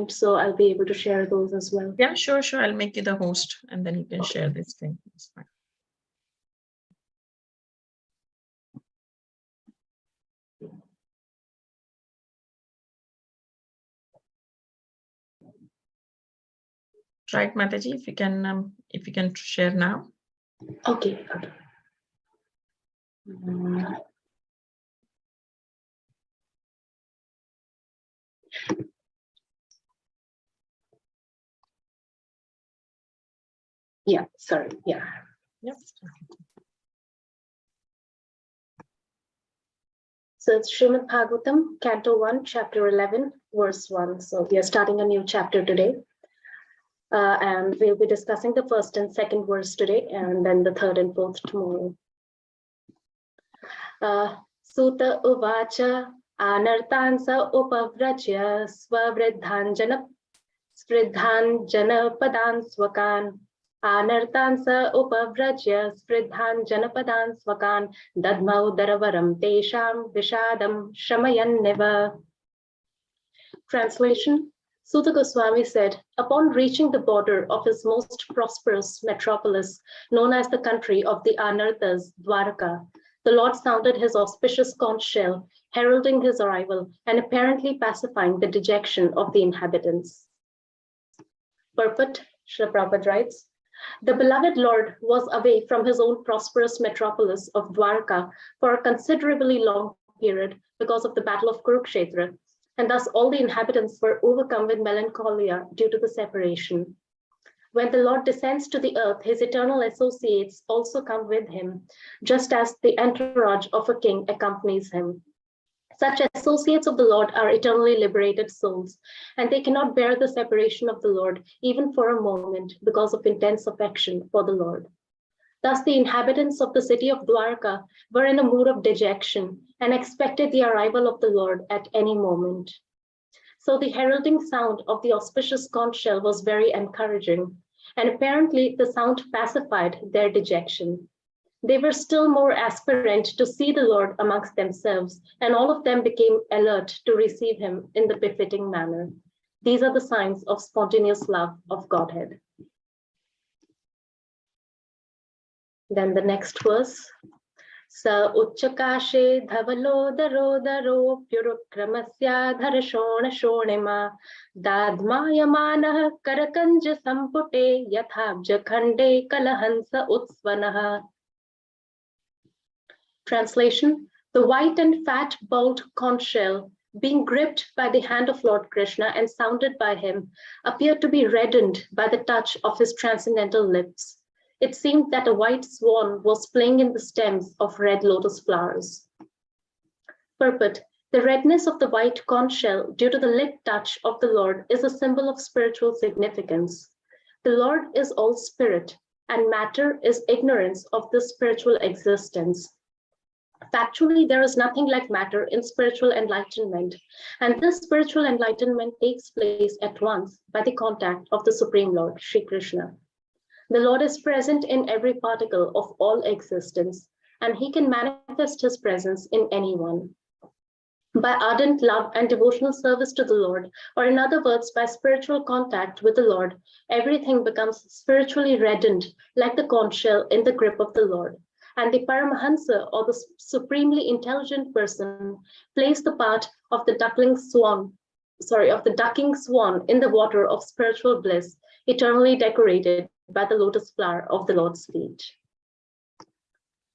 so I'll be able to share those as well. Yeah, sure. I'll make you the host and then you can share this thing. It's fine. Right, Mataji, if you can share now. Okay. Yeah, sorry. Yeah. Yes. So it's Srimad Bhagavatam, Canto 1, Chapter 11, Verse 1. So we are starting a new chapter today. And we'll be discussing the first and second verse today, and then the third and fourth tomorrow. Sutta uvacha anartansa upavrajya svavriddhanjana padan swakan anartansa upavrajya spridhanjana swakan dadmau daravaram tesham vishadam shamayanneva. Translation. Sutta Goswami said, upon reaching the border of his most prosperous metropolis, known as the country of the Anarthas, Dwaraka, the Lord sounded his auspicious conch shell, heralding his arrival and apparently pacifying the dejection of the inhabitants. Purport, Srila Prabhupada writes, the beloved Lord was away from his own prosperous metropolis of Dwaraka for a considerably long period because of the Battle of Kurukshetra, and thus all the inhabitants were overcome with melancholia due to the separation. When the Lord descends to the earth, his eternal associates also come with him, just as the entourage of a king accompanies him. Such associates of the Lord are eternally liberated souls, and they cannot bear the separation of the Lord even for a moment because of intense affection for the Lord. Thus, the inhabitants of the city of Dwarka were in a mood of dejection and expected the arrival of the Lord at any moment. So the heralding sound of the auspicious conch shell was very encouraging, and apparently the sound pacified their dejection. They were still more aspirant to see the Lord amongst themselves, and all of them became alert to receive him in the befitting manner. These are the signs of spontaneous love of Godhead. Then the next verse. Sa uchchakashe dhavalo daro daro pyurukramasya dharashona shonema dadmayamanah karakanja sampute yathabja khande kalahansa utsvanaha. Translation. The white and fat bowled conch shell, being gripped by the hand of Lord Krishna and sounded by him, appeared to be reddened by the touch of his transcendental lips. It seemed that a white swan was playing in the stems of red lotus flowers. Purport. The redness of the white conch shell due to the lip touch of the Lord is a symbol of spiritual significance. The Lord is all spirit, and matter is ignorance of this spiritual existence. Factually, there is nothing like matter in spiritual enlightenment, and this spiritual enlightenment takes place at once by the contact of the Supreme Lord, Sri Krishna. The Lord is present in every particle of all existence, and he can manifest his presence in anyone. By ardent love and devotional service to the Lord, or in other words, by spiritual contact with the Lord, everything becomes spiritually reddened like the conch shell in the grip of the Lord. And the Paramahansa, or the supremely intelligent person, plays the part of the ducking swan in the water of spiritual bliss, eternally decorated by the lotus flower of the Lord's feet.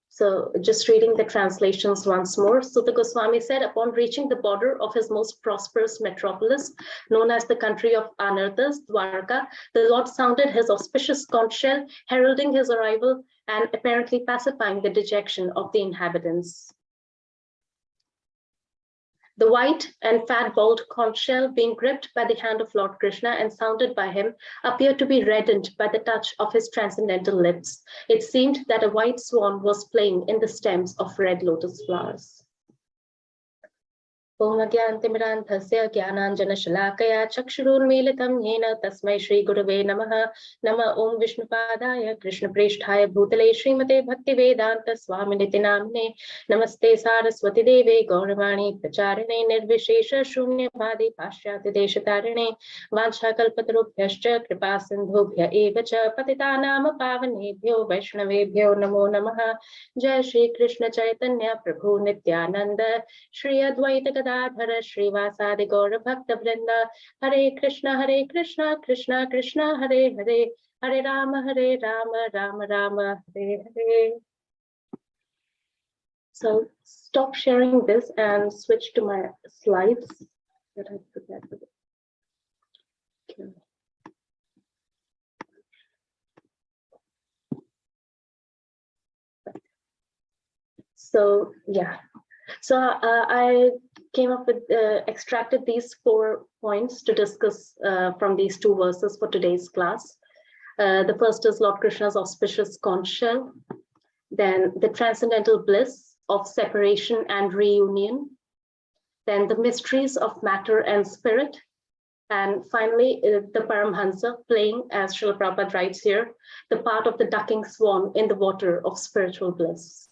So just reading the translations once more. Sutta Goswami said, upon reaching the border of his most prosperous metropolis, known as the country of Anarthas, Dwaraka, the Lord sounded his auspicious conch shell, heralding his arrival and apparently pacifying the dejection of the inhabitants. The white and fat bowled conch shell, being gripped by the hand of Lord Krishna and sounded by him, appeared to be reddened by the touch of his transcendental lips. It seemed that a white swan was playing in the stems of red lotus flowers. Om Agyantimirandhasya Gyananjanashalakaya Chakshurunmilitam Yena Tasmai Shri Gurave Namaha Nama Om Vishnupadaya Krishna Prishthaya Bhutale Srimate Bhakti Vedanta Swami Namne Namaste Saraswati Deve Gauravani Pracharine Nirvishesha Shunya Bhadi Pashyati Deshatarine Vancha Kalpatarubhyascha Kripa Sindhubhya Evacha Patitanam Pavanebhyo Vaishnavebhyo Namo Namaha Jai Shri Krishna Chaitanya Prabhu Nityananda Shri Advaita Gadadhara Srivasadi Gaura Bhakta Vrinda Hare Krishna Krishna Krishna Hare Hare Hare Rama Rama Rama Hare Hare. So stop sharing this and switch to my slides that I prepared for this. Okay. So yeah, so I came up with extracted these 4 points to discuss from these 2 verses for today's class. The first is Lord Krishna's auspicious conch shell, then the transcendental bliss of separation and reunion, then the mysteries of matter and spirit, and finally the Paramhansa playing, as Srila Prabhupada writes here, the part of the ducking swan in the water of spiritual bliss.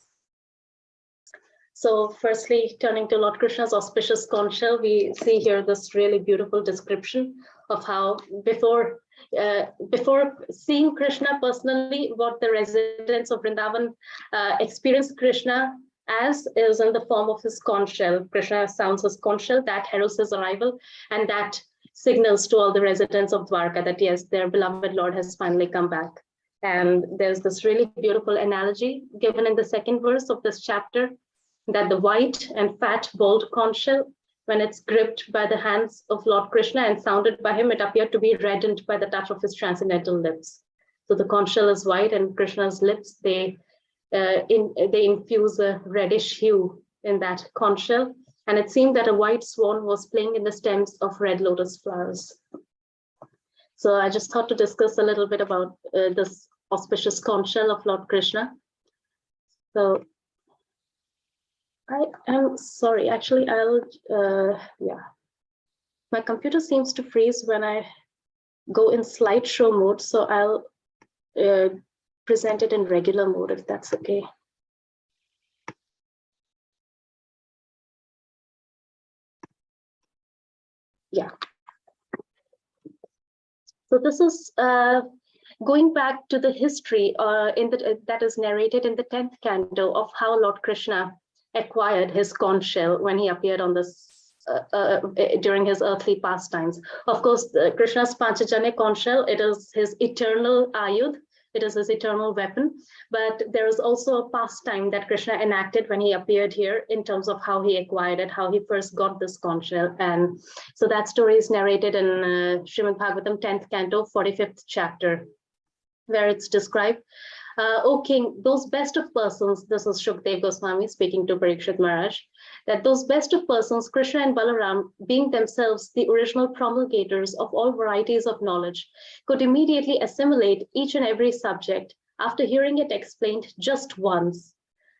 So firstly, turning to Lord Krishna's auspicious conch shell, we see here this really beautiful description of how before seeing Krishna personally, what the residents of Vrindavan experienced Krishna as is in the form of his conch shell. Krishna sounds his conch shell, that heralds his arrival, and that signals to all the residents of Dwarka that yes, their beloved Lord has finally come back. And there's this really beautiful analogy given in the 2nd verse of this chapter, that the white and fat bold conch shell, when it's gripped by the hands of Lord Krishna and sounded by him, it appeared to be reddened by the touch of his transcendental lips. So the conch shell is white, and Krishna's lips, they infuse a reddish hue in that conch shell, and it seemed that a white swan was playing in the stems of red lotus flowers. So I just thought to discuss a little bit about this auspicious conch shell of Lord Krishna. So I am sorry, actually, my computer seems to freeze when I go in slideshow mode, so I'll present it in regular mode if that's okay. Yeah. So this is going back to the history that is narrated in the 10th canto of how Lord Krishna acquired his conch shell when he appeared on this during his earthly pastimes. Of course, Krishna's Panchajanya conch shell, it is his eternal ayudh, it is his eternal weapon, but there is also a pastime that Krishna enacted when he appeared here in terms of how he acquired it, how he first got this conch shell. And so that story is narrated in Srimad Bhagavatam 10th canto, 45th chapter, where it's described, O king, those best of persons, this is Shukdev Goswami speaking to Parikshit Maharaj, that those best of persons, Krishna and Balaram, being themselves the original promulgators of all varieties of knowledge, could immediately assimilate each and every subject after hearing it explained just once.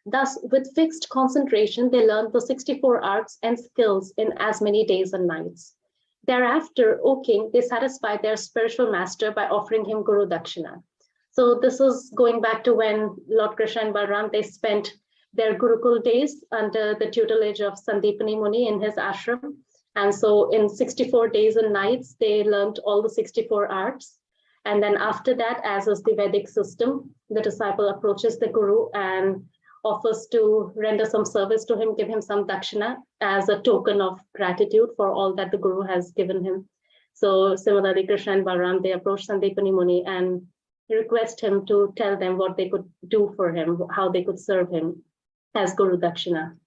Thus, with fixed concentration, they learned the 64 arts and skills in as many days and nights. Thereafter, O king, they satisfied their spiritual master by offering him Guru Dakshina. So this is going back to when Lord Krishna and Balaram, they spent their Gurukul days under the tutelage of Sandipani Muni in his ashram. And so in 64 days and nights, they learned all the 64 arts. And then after that, as is the Vedic system, the disciple approaches the Guru and offers to render some service to him, give him some dakshina as a token of gratitude for all that the Guru has given him. So similarly, Krishna and Balaram, they approach Sandipani Muni and request him to tell them what they could do for him, how they could serve him as Guru Dakshina.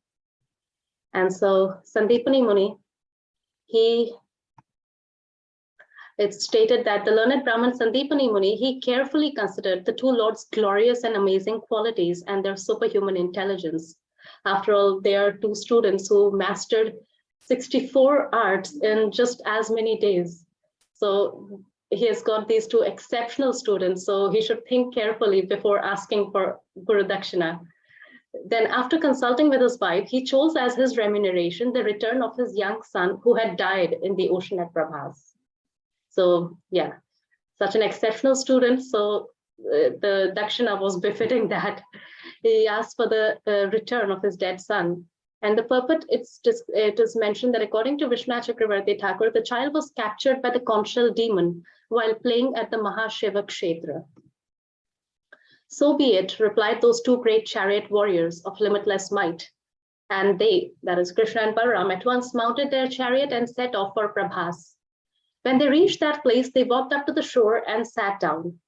And so Sandipani Muni, it's stated that the learned Brahman Sandipani Muni, he carefully considered the 2 lords' glorious and amazing qualities and their superhuman intelligence. After all, they are 2 students who mastered 64 arts in just as many days. So he has got these 2 exceptional students, so he should think carefully before asking for Guru Dakshina. Then after consulting with his wife, he chose as his remuneration the return of his young son who had died in the ocean at Prabhas. So yeah, such an exceptional student. So the Dakshina was befitting that. He asked for the return of his dead son. And the purport, it is mentioned that according to Vishwanath Chakravarti Thakur, the child was captured by the conch shell demon while playing at the Mahasheva Kshetra. So be it, replied those two great chariot warriors of limitless might. And they, that is Krishna and Balaram, at once mounted their chariot and set off for Prabhas. When they reached that place, they walked up to the shore and sat down.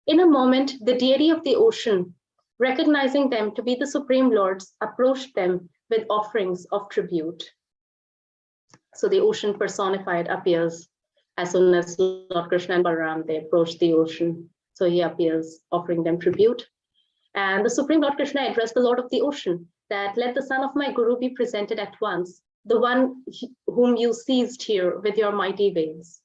In a moment, the deity of the ocean, recognizing them to be the Supreme Lords, approached them with offerings of tribute. So the ocean personified appears as soon as Lord Krishna and Balaram, they approach the ocean. So he appears offering them tribute. And the Supreme Lord Krishna addressed the Lord of the ocean that let the son of my guru be presented at once, the one whom you seized here with your mighty waves.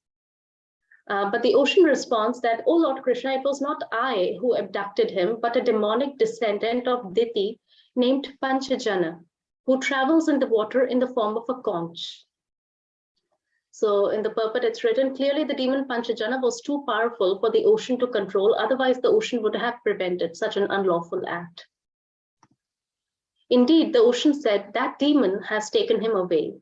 But the ocean responds that, O Lord Krishna, it was not I who abducted him, but a demonic descendant of Diti named Panchajana, who travels in the water in the form of a conch. So in the purport, it's written, clearly the demon Panchajana was too powerful for the ocean to control, otherwise the ocean would have prevented such an unlawful act. Indeed, the ocean said, that demon has taken him away.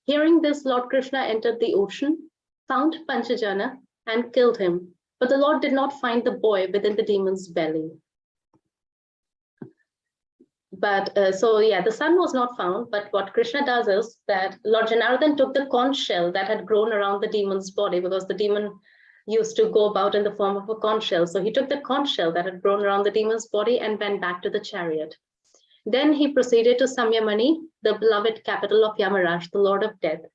Hearing this, Lord Krishna entered the ocean, found Panchajana and killed him, but the Lord did not find the boy within the demon's belly. But the son was not found, but what Krishna does is that Lord Janardhan took the conch shell that had grown around the demon's body, because the demon used to go about in the form of a conch shell. So he took the conch shell that had grown around the demon's body and went back to the chariot. Then he proceeded to Samyamani, the beloved capital of Yamaraj, the Lord of Death.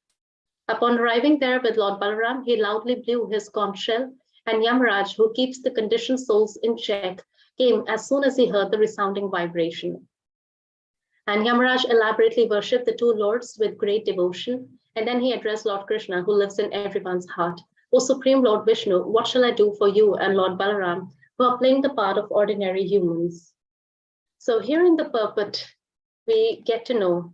Upon arriving there with Lord Balaram, he loudly blew his conch shell, and Yamaraj, who keeps the conditioned souls in check, came as soon as he heard the resounding vibration. And Yamaraj elaborately worshipped the two lords with great devotion, and then he addressed Lord Krishna, who lives in everyone's heart. O Supreme Lord Vishnu, what shall I do for you and Lord Balaram, who are playing the part of ordinary humans? So here in the purport, we get to know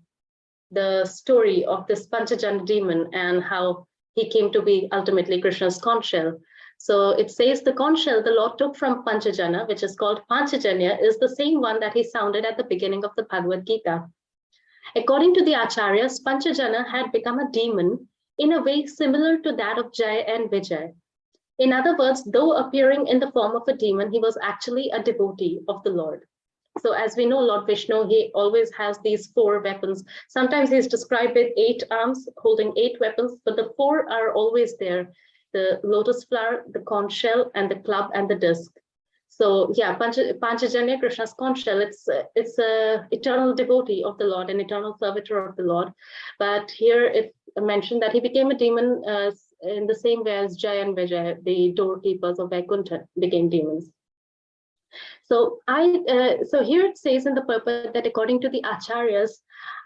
the story of this Panchajana demon and how he came to be ultimately Krishna's conch shell. So it says the conch shell the Lord took from Panchajana, which is called Panchajanya, is the same one that he sounded at the beginning of the Bhagavad Gita. According to the Acharyas, Panchajana had become a demon in a way similar to that of Jaya and Vijay. In other words, though appearing in the form of a demon, he was actually a devotee of the Lord. So as we know, Lord Vishnu, he always has these 4 weapons. Sometimes he's described with 8 arms, holding 8 weapons, but the 4 are always there. The lotus flower, the conch shell, and the club and the disc. So yeah, Panchajanya, Krishna's conch shell, it's a eternal devotee of the Lord, an eternal servitor of the Lord. But here it mentioned that he became a demon in the same way as Jaya and Vijay, the doorkeepers of Vaikuntha, became demons. So here it says in the purport that according to the Acharyas,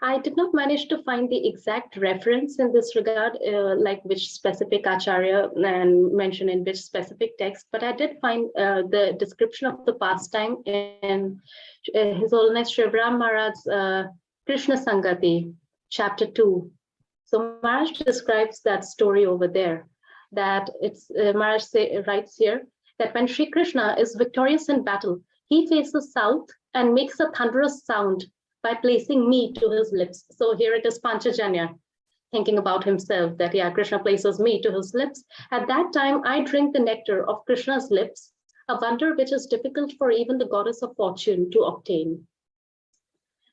I did not manage to find the exact reference in this regard, like which specific Acharya and mention in which specific text, but I did find the description of the pastime in His Holiness Shivram Maharaj's Krishna Sangati, chapter 2. So Maharaj describes that story over there, that it's Maharaj writes here, that when Sri Krishna is victorious in battle, he faces south and makes a thunderous sound by placing meat to his lips. So here it is Panchajanya thinking about himself that, yeah, Krishna places meat to his lips. At that time, I drink the nectar of Krishna's lips, a wonder which is difficult for even the goddess of fortune to obtain.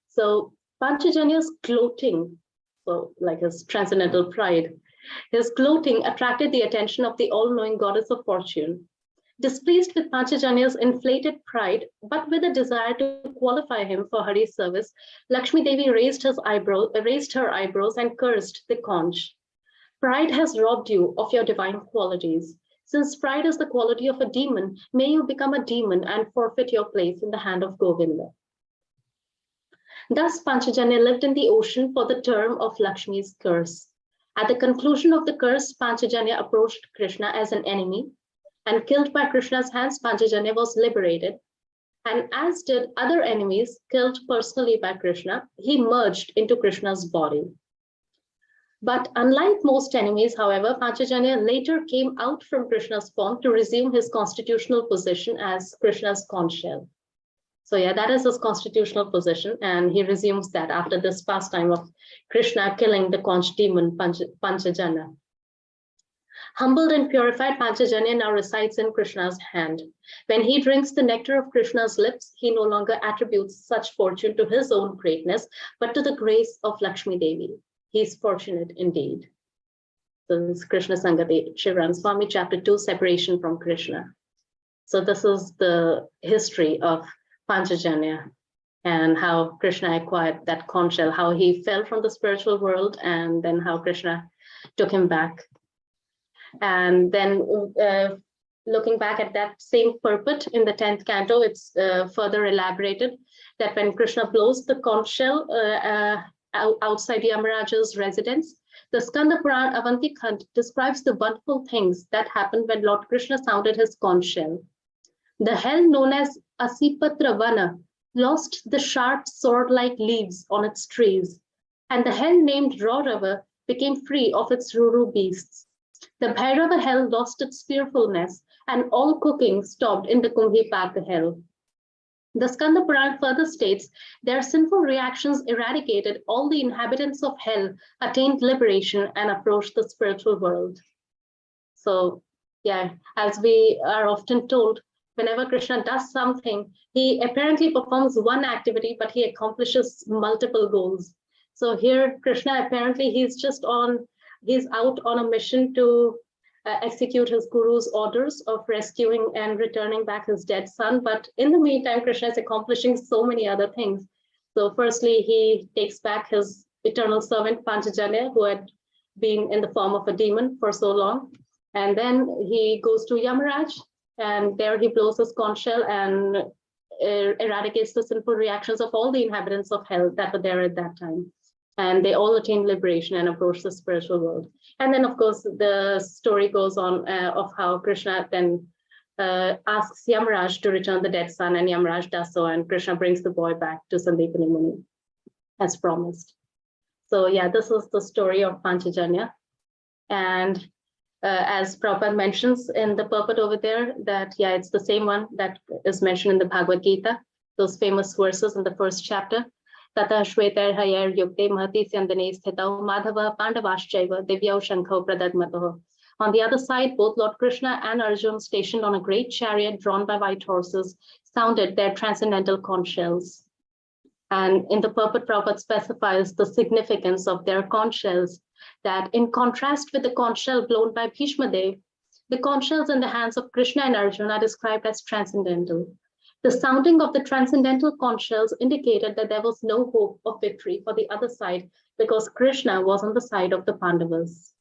So Panchajanya's gloating, so like his transcendental pride, his gloating attracted the attention of the all-knowing goddess of fortune. Displeased with Panchajanya's inflated pride, but with a desire to qualify him for Hari's service, Lakshmi Devi raised her eyebrows and cursed the conch. Pride has robbed you of your divine qualities. Since pride is the quality of a demon, may you become a demon and forfeit your place in the hand of Govinda. Thus, Panchajanya lived in the ocean for the term of Lakshmi's curse. At the conclusion of the curse, Panchajanya approached Krishna as an enemy, and killed by Krishna's hands, Panchajanya was liberated. And as did other enemies killed personally by Krishna, he merged into Krishna's body. But unlike most enemies, however, Panchajanya later came out from Krishna's form to resume his constitutional position as Krishna's conch shell. So yeah, that is his constitutional position, and he resumes that after this pastime of Krishna killing the conch demon Panchajanya. Humbled and purified, Panchajanya now resides in Krishna's hand. When he drinks the nectar of Krishna's lips, he no longer attributes such fortune to his own greatness, but to the grace of Lakshmi Devi. He is fortunate indeed. So this is Krishna Sangati, Shivram Swami, chapter 2, separation from Krishna. So this is the history of Panchajanya and how Krishna acquired that conch shell, how he fell from the spiritual world, and then how Krishna took him back. And then looking back at that same purport in the 10th canto, it's further elaborated that when Krishna blows the conch shell outside Yamaraja's residence, the Skanda Puran Avanti Khand describes the wonderful things that happened when Lord Krishna sounded his conch shell. The hell known as Asipatra Vana lost the sharp sword-like leaves on its trees, and the hell named Raurava became free of its Ruru beasts. The Bhairava hell lost its fearfulness, and all cooking stopped in the Kumbhipaka hell. The Skanda Puran further states their sinful reactions eradicated, all the inhabitants of hell attained liberation and approached the spiritual world. So yeah, as we are often told, whenever Krishna does something, he apparently performs one activity, but he accomplishes multiple goals. So here, Krishna apparently he's out on a mission to execute his guru's orders of rescuing and returning back his dead son. But in the meantime, Krishna is accomplishing so many other things. So firstly, he takes back his eternal servant Panchajanya, who had been in the form of a demon for so long. And then he goes to Yamaraj, and there he blows his conch shell and eradicates the sinful reactions of all the inhabitants of hell that were there at that time. And they all attain liberation and approach the spiritual world. And then, of course, the story goes on of how Krishna then asks Yamaraj to return the dead son, and Yamaraj does so, and Krishna brings the boy back to Sandipani Muni, as promised. So yeah, this is the story of Panchajanya. And as Prabhupada mentions in the purport over there, that yeah, it's the same one that is mentioned in the Bhagavad Gita, those famous verses in the first chapter. Tata Shwetar Hayar Yukte Mahati Sandane Sthitau Madhava Pandavaschaiva Divyau Shankho Pradadmataho. On the other side, both Lord Krishna and Arjuna, stationed on a great chariot drawn by white horses, sounded their transcendental conch shells. And in the purport, Prabhupada specifies the significance of their conch shells, that in contrast with the conch shell blown by Bhishma Dev, the conch shells in the hands of Krishna and Arjuna are described as transcendental. The sounding of the transcendental conch shells indicated that there was no hope of victory for the other side, because Krishna was on the side of the Pandavas.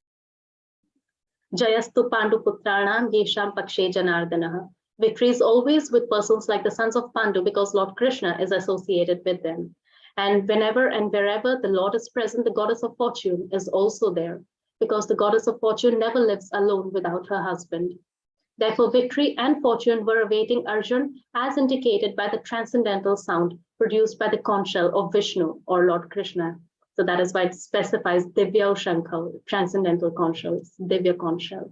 Jayastu Pandu Putranam Yesham Pakshe Janardanaha. Victory is always with persons like the sons of Pandu, because Lord Krishna is associated with them. And whenever and wherever the Lord is present, the goddess of fortune is also there, because the goddess of fortune never lives alone without her husband. Therefore, victory and fortune were awaiting Arjuna, as indicated by the transcendental sound produced by the conch shell of Vishnu or Lord Krishna. So that is why it specifies Divya Shankha, transcendental conch shell, Divya conch shell.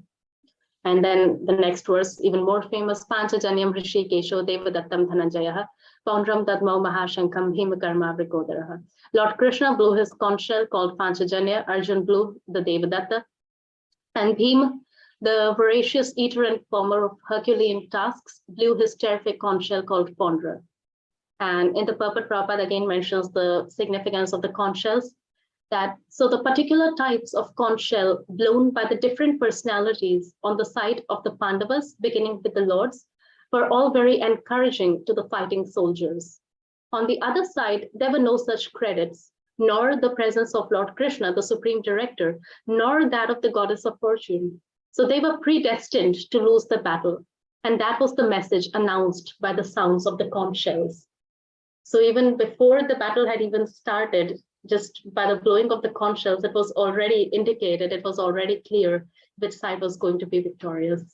And then the next verse, even more famous, Panchajanyam Hrishikesho Devadattam Dhananjayaha, Paundram Dadmau Mahashankam Himakarma Vrikodaraha. Lord Krishna blew his conch shell called Panchajanya, Arjuna blew the Devadatta, and Bhima, the voracious eater and performer of Herculean tasks, blew his terrific conch shell called Pondra. And in the purport, Prabhupada again mentions the significance of the conch shells, that so the particular types of conch shell blown by the different personalities on the side of the Pandavas, beginning with the lords, were all very encouraging to the fighting soldiers. On the other side, there were no such credits, nor the presence of Lord Krishna, the supreme director, nor that of the goddess of fortune. So they were predestined to lose the battle. And that was the message announced by the sounds of the conch shells. So even before the battle had even started, just by the blowing of the conch shells, it was already indicated, it was already clear which side was going to be victorious.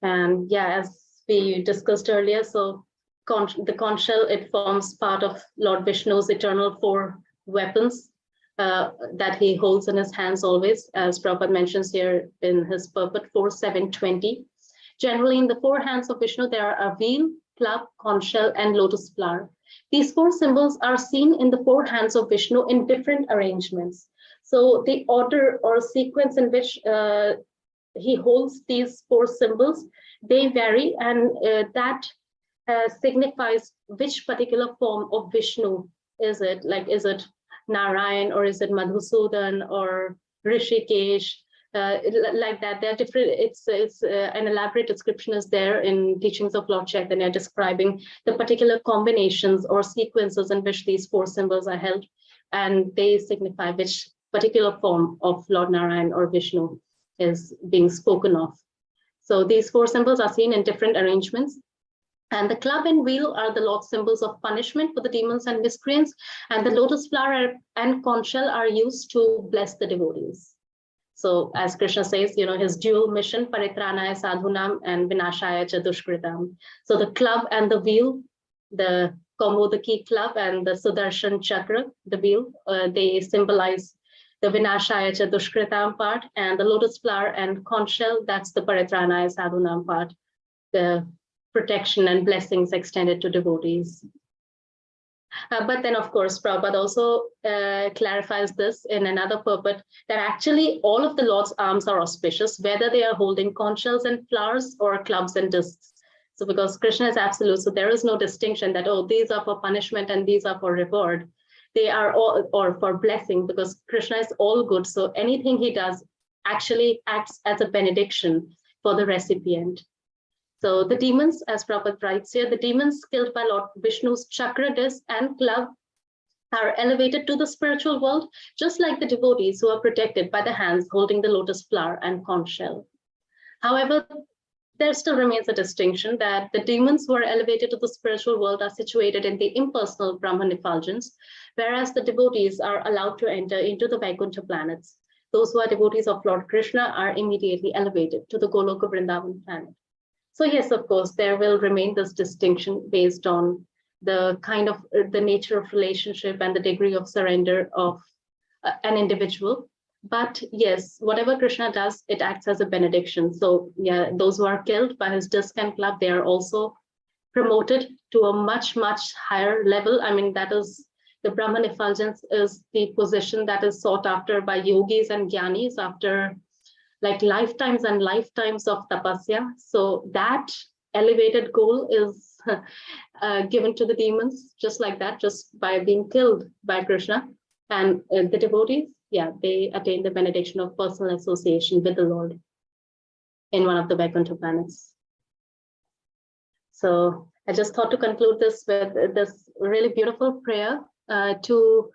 And yeah, as we discussed earlier. So the conch shell, it forms part of Lord Vishnu's eternal four weapons that he holds in his hands always, as Prabhupada mentions here in his purport 4720. Generally, in the four hands of Vishnu, there are a wheel, club, conch shell, and lotus flower. These four symbols are seen in the four hands of Vishnu in different arrangements. So the order or sequence in which he holds these four symbols, they vary, and that signifies which particular form of Vishnu is it. Like, is it Narayan, or is it Madhusudan, or Rishikesh? Like that, there are different. It's an elaborate description is there in teachings of Lord Chaitanya describing the particular combinations or sequences in which these four symbols are held, and they signify which particular form of Lord Narayan or Vishnu is being spoken of. So these four symbols are seen in different arrangements. And the club and wheel are the Lord's symbols of punishment for the demons and miscreants, and the lotus flower and conch shell are used to bless the devotees. So as Krishna says, his dual mission, paritranaya sadhunam and vinashaya cha dushkritam. So the club and the wheel, the Kaumodaki club and the Sudarshan chakra, the wheel, they symbolize the vinashaya cha dushkritam part, and the lotus flower and conch shell, that's the paritranaya sadhunam part, the protection and blessings extended to devotees. But then, of course, Prabhupada also clarifies this in another purport, that actually all of the Lord's arms are auspicious, whether they are holding conch shells and flowers or clubs and discs. So because Krishna is absolute, so there is no distinction that, oh, these are for punishment and these are for reward. They are all, or for blessing, because Krishna is all good. So anything he does actually acts as a benediction for the recipient. So the demons, as Prabhupada writes here, the demons killed by Lord Vishnu's chakra disc and club are elevated to the spiritual world, just like the devotees who are protected by the hands holding the lotus flower and conch shell. However, there still remains a distinction that the demons who are elevated to the spiritual world are situated in the impersonal Brahman effulgence, whereas the devotees are allowed to enter into the Vaikuntha planets. Those who are devotees of Lord Krishna are immediately elevated to the Goloka Vrindavan planet. So yes, of course, there will remain this distinction based on the kind of the nature of relationship and the degree of surrender of an individual. But yes, whatever Krishna does, it acts as a benediction. So yeah, those who are killed by his disc and club, they are also promoted to a much, much higher level. I mean, that is, the Brahman effulgence is the position that is sought after by yogis and jnanis after like lifetimes and lifetimes of tapasya. So that elevated goal is given to the demons just like that, just by being killed by Krishna. And the devotees, yeah, they attain the benediction of personal association with the Lord in one of the Vaikuntha planets. So I just thought to conclude this with this really beautiful prayer to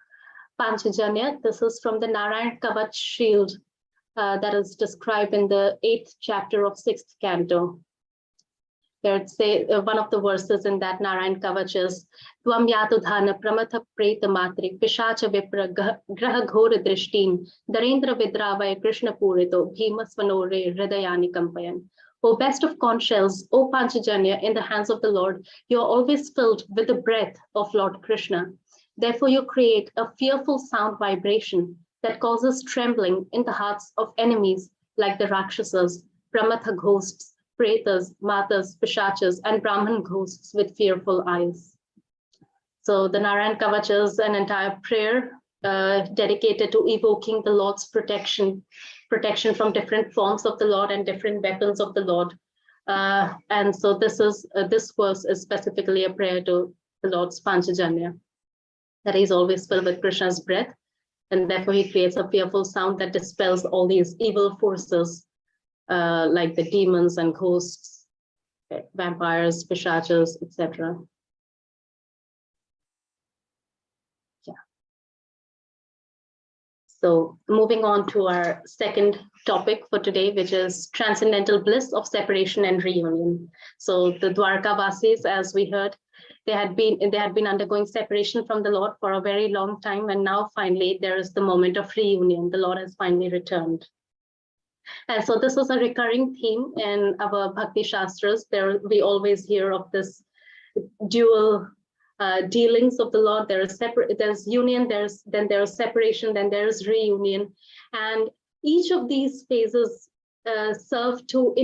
Panchajanya. This is from the Narayan Kavach Shield that is described in the 8th chapter of 6th canto. There say one of the verses in that Narayan Kavach is Tvam yatudhana pramatha preta matri pishacha vipra graha ghora drishtin darendra vidravaya krishna purito bhima svanore hridayani kampayan. O best of conch shells, O Panchajanya, in the hands of the Lord, you are always filled with the breath of Lord Krishna. Therefore you create a fearful sound vibration that causes trembling in the hearts of enemies like the Rakshasas, Pramatha ghosts, Pretas, Matas, Pishachas, and Brahman ghosts with fearful eyes. So the Narayan Kavach is an entire prayer dedicated to evoking the Lord's protection from different forms of the Lord and different weapons of the Lord. And so this verse is specifically a prayer to the Lord's Panchajanya, that he's always filled with Krishna's breath. And therefore he creates a fearful sound that dispels all these evil forces like the demons and ghosts, vampires, pishachas, etc. Yeah. So moving on to our second topic for today, which is transcendental bliss of separation and reunion. So the Dwarkavasis, as we heard, they had been undergoing separation from the Lord for a very long time, and now finally there is the moment of reunion. The Lord has finally returned. And so this is a recurring theme in our Bhakti Shastras. There we always hear of this dual dealings of the Lord. There's union, then there's separation, then there's reunion. And each of these phases serve to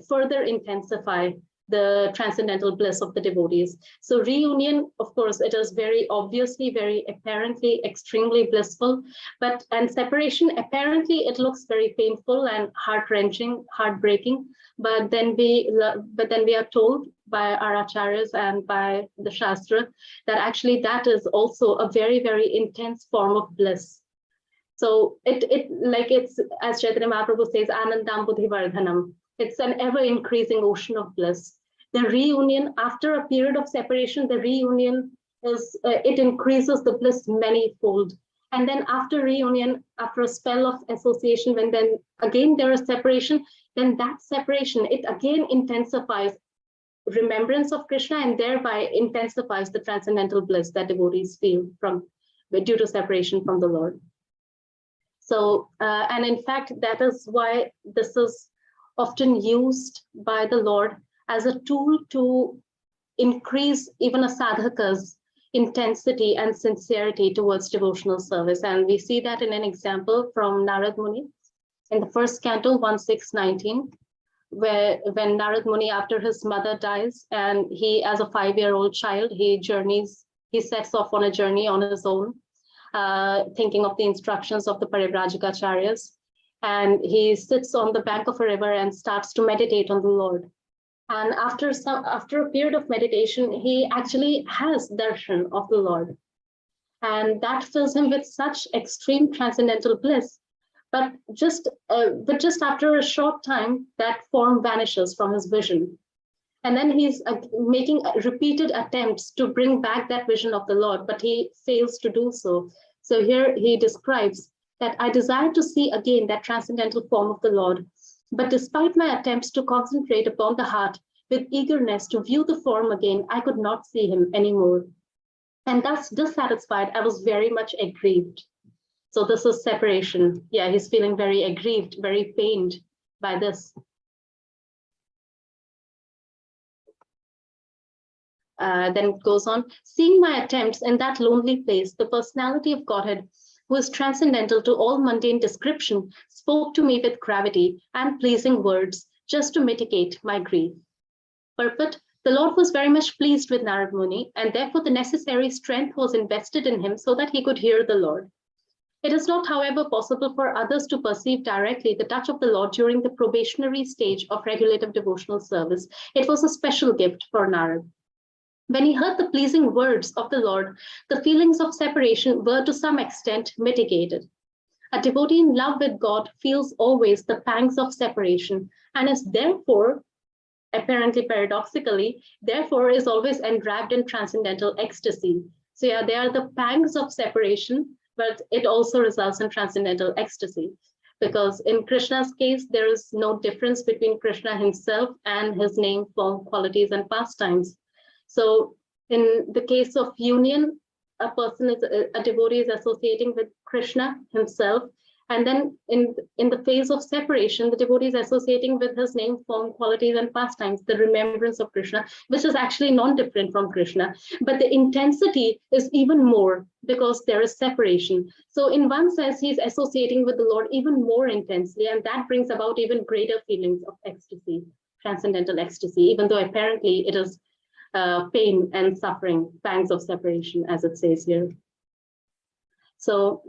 further intensify the transcendental bliss of the devotees. So reunion, of course, it is very obviously, very apparently, extremely blissful, and separation, apparently it looks very painful and heart-wrenching, heartbreaking, but then we are told by our acharyas and by the Shastra that actually that is also a very, very intense form of bliss. So it's as Chaitanya Mahaprabhu says, Anandam Buddhi Vardhanam. It's an ever-increasing ocean of bliss. The reunion, after a period of separation, the reunion it increases the bliss many-fold. And then after reunion, after a spell of association, when then again there is separation, then that separation, it again intensifies remembrance of Krishna and thereby intensifies the transcendental bliss that devotees feel due to separation from the Lord. So, and in fact, that is why this is often used by the Lord as a tool to increase even a sadhaka's intensity and sincerity towards devotional service. And we see that in an example from Narad Muni in the first canto 1.6.19, where when Narad Muni, after his mother dies, and he, as a 5-year-old child, he sets off on a journey on his own, thinking of the instructions of the Parivrajakacharyas. And he sits on the bank of a river and starts to meditate on the Lord. And after a period of meditation, he actually has darshan of the Lord. And that fills him with such extreme transcendental bliss. But just after a short time, that form vanishes from his vision. And then he's making repeated attempts to bring back that vision of the Lord, but he fails to do so. So here he describes that I desire to see again that transcendental form of the Lord. But despite my attempts to concentrate upon the heart with eagerness to view the form again, I could not see him anymore. And thus dissatisfied, I was very much aggrieved. So this is separation. Yeah, he's feeling very aggrieved, very pained by this. Then it goes on, seeing my attempts in that lonely place, the personality of Godhead, who is transcendental to all mundane description, spoke to me with gravity and pleasing words, just to mitigate my grief. Purport, the Lord was very much pleased with Narad Muni, and therefore the necessary strength was invested in him so that he could hear the Lord. It is not, however, possible for others to perceive directly the touch of the Lord during the probationary stage of regulative devotional service. It was a special gift for Narad. When he heard the pleasing words of the Lord, the feelings of separation were to some extent mitigated. A devotee in love with God feels always the pangs of separation and is therefore, apparently paradoxically, therefore is always enwrapped in transcendental ecstasy. So yeah, they are the pangs of separation, but it also results in transcendental ecstasy. Because in Krishna's case, there is no difference between Krishna himself and his name, form, qualities, and pastimes. So in the case of union, a devotee is associating with Krishna himself. And then in the phase of separation, the devotee is associating with his name, form, qualities, and pastimes, the remembrance of Krishna, which is actually non-different from Krishna. But the intensity is even more because there is separation. So in one sense, he's associating with the Lord even more intensely, and that brings about even greater feelings of ecstasy, transcendental ecstasy, even though apparently it is pain and suffering, pangs of separation, as it says here. So,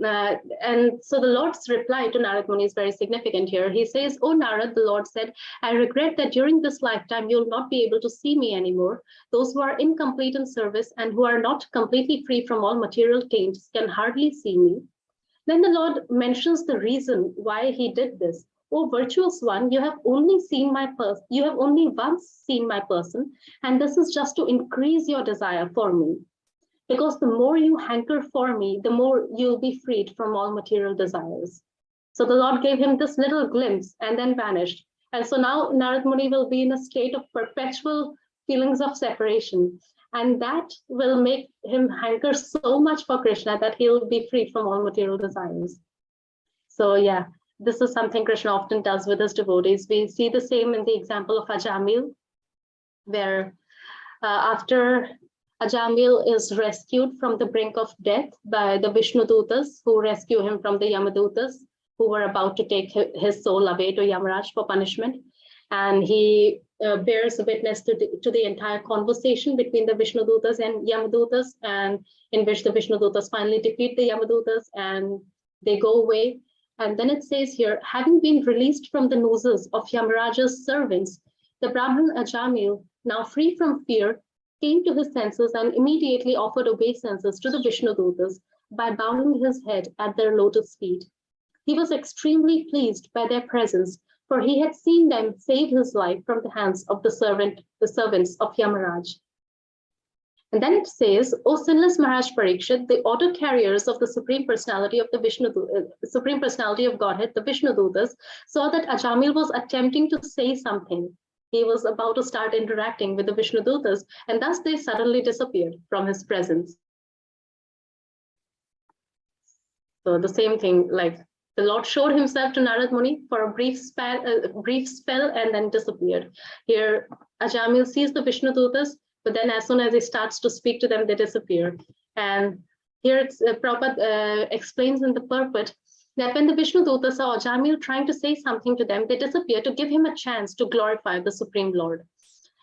and so the Lord's reply to Narad Muni is very significant here. He says, "O Narad, the Lord said, I regret that during this lifetime, you'll not be able to see me anymore. Those who are incomplete in service and who are not completely free from all material taints can hardly see me." Then the Lord mentions the reason why he did this. "O virtuous one, you have only seen my person. You have only once seen my person, and this is just to increase your desire for me. Because the more you hanker for me, the more you'll be freed from all material desires." So the Lord gave him this little glimpse and then vanished. And so now Narad Muni will be in a state of perpetual feelings of separation. And that will make him hanker so much for Krishna that he'll be freed from all material desires. So yeah, this is something Krishna often does with his devotees. We see the same in the example of Ajamil, where after Ajamil is rescued from the brink of death by the Vishnudutas, who rescue him from the Yamadutas, who were about to take his soul away to Yamaraj for punishment. And he bears witness to the entire conversation between the Vishnudutas and Yamadutas, and in which the Vishnudutas finally defeat the Yamadutas and they go away. And then it says here, having been released from the nooses of Yamaraja's servants, the Brahmin Ajamil, now free from fear, came to his senses and immediately offered obeisances to the Vishnudutas by bowing his head at their lotus feet. He was extremely pleased by their presence, for he had seen them save his life from the hands of the servants of Yamaraj. And then it says, O sinless Maharaj Parikshit, the auto carriers of the Supreme Personality of the Supreme Personality of Godhead, the Vishnudutas, saw that Ajamil was attempting to say something. He was about to start interacting with the Vishnudutas, and thus they suddenly disappeared from his presence. So the same thing, like the Lord showed himself to Narad Muni for a brief spell and then disappeared. Here, Ajamil sees the Vishnudutas, but then as soon as he starts to speak to them, they disappear. And here it's Prabhupada explains in the purport that when the Vishnudutas saw Ajamil trying to say something to them, they disappeared to give him a chance to glorify the Supreme Lord.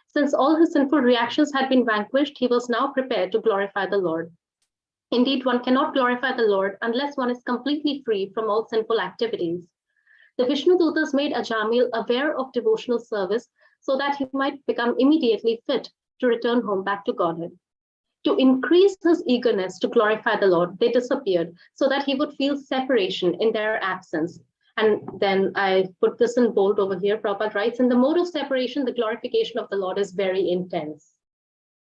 Since all his sinful reactions had been vanquished, he was now prepared to glorify the Lord. Indeed, one cannot glorify the Lord unless one is completely free from all sinful activities. The Vishnudutas made Ajamil aware of devotional service so that he might become immediately fit to return home back to Godhead. To increase his eagerness to glorify the Lord, they disappeared so that he would feel separation in their absence. And then I put this in bold over here. Prabhupada writes, in the mode of separation, the glorification of the Lord is very intense.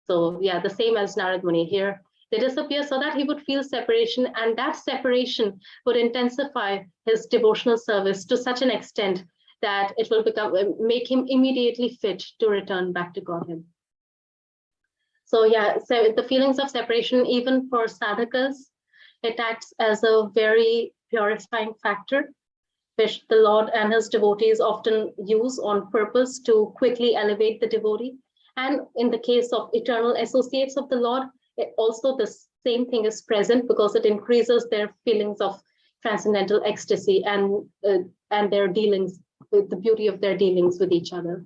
So yeah, the same as Narad Muni here. They disappear so that he would feel separation, and that separation would intensify his devotional service to such an extent that it will make him immediately fit to return back to Godhead. So yeah, so the feelings of separation, even for sadhakas, it acts as a very purifying factor, which the Lord and his devotees often use on purpose to quickly elevate the devotee. And in the case of eternal associates of the Lord, also the same thing is present because it increases their feelings of transcendental ecstasy and their dealings with the beauty of their dealings with each other.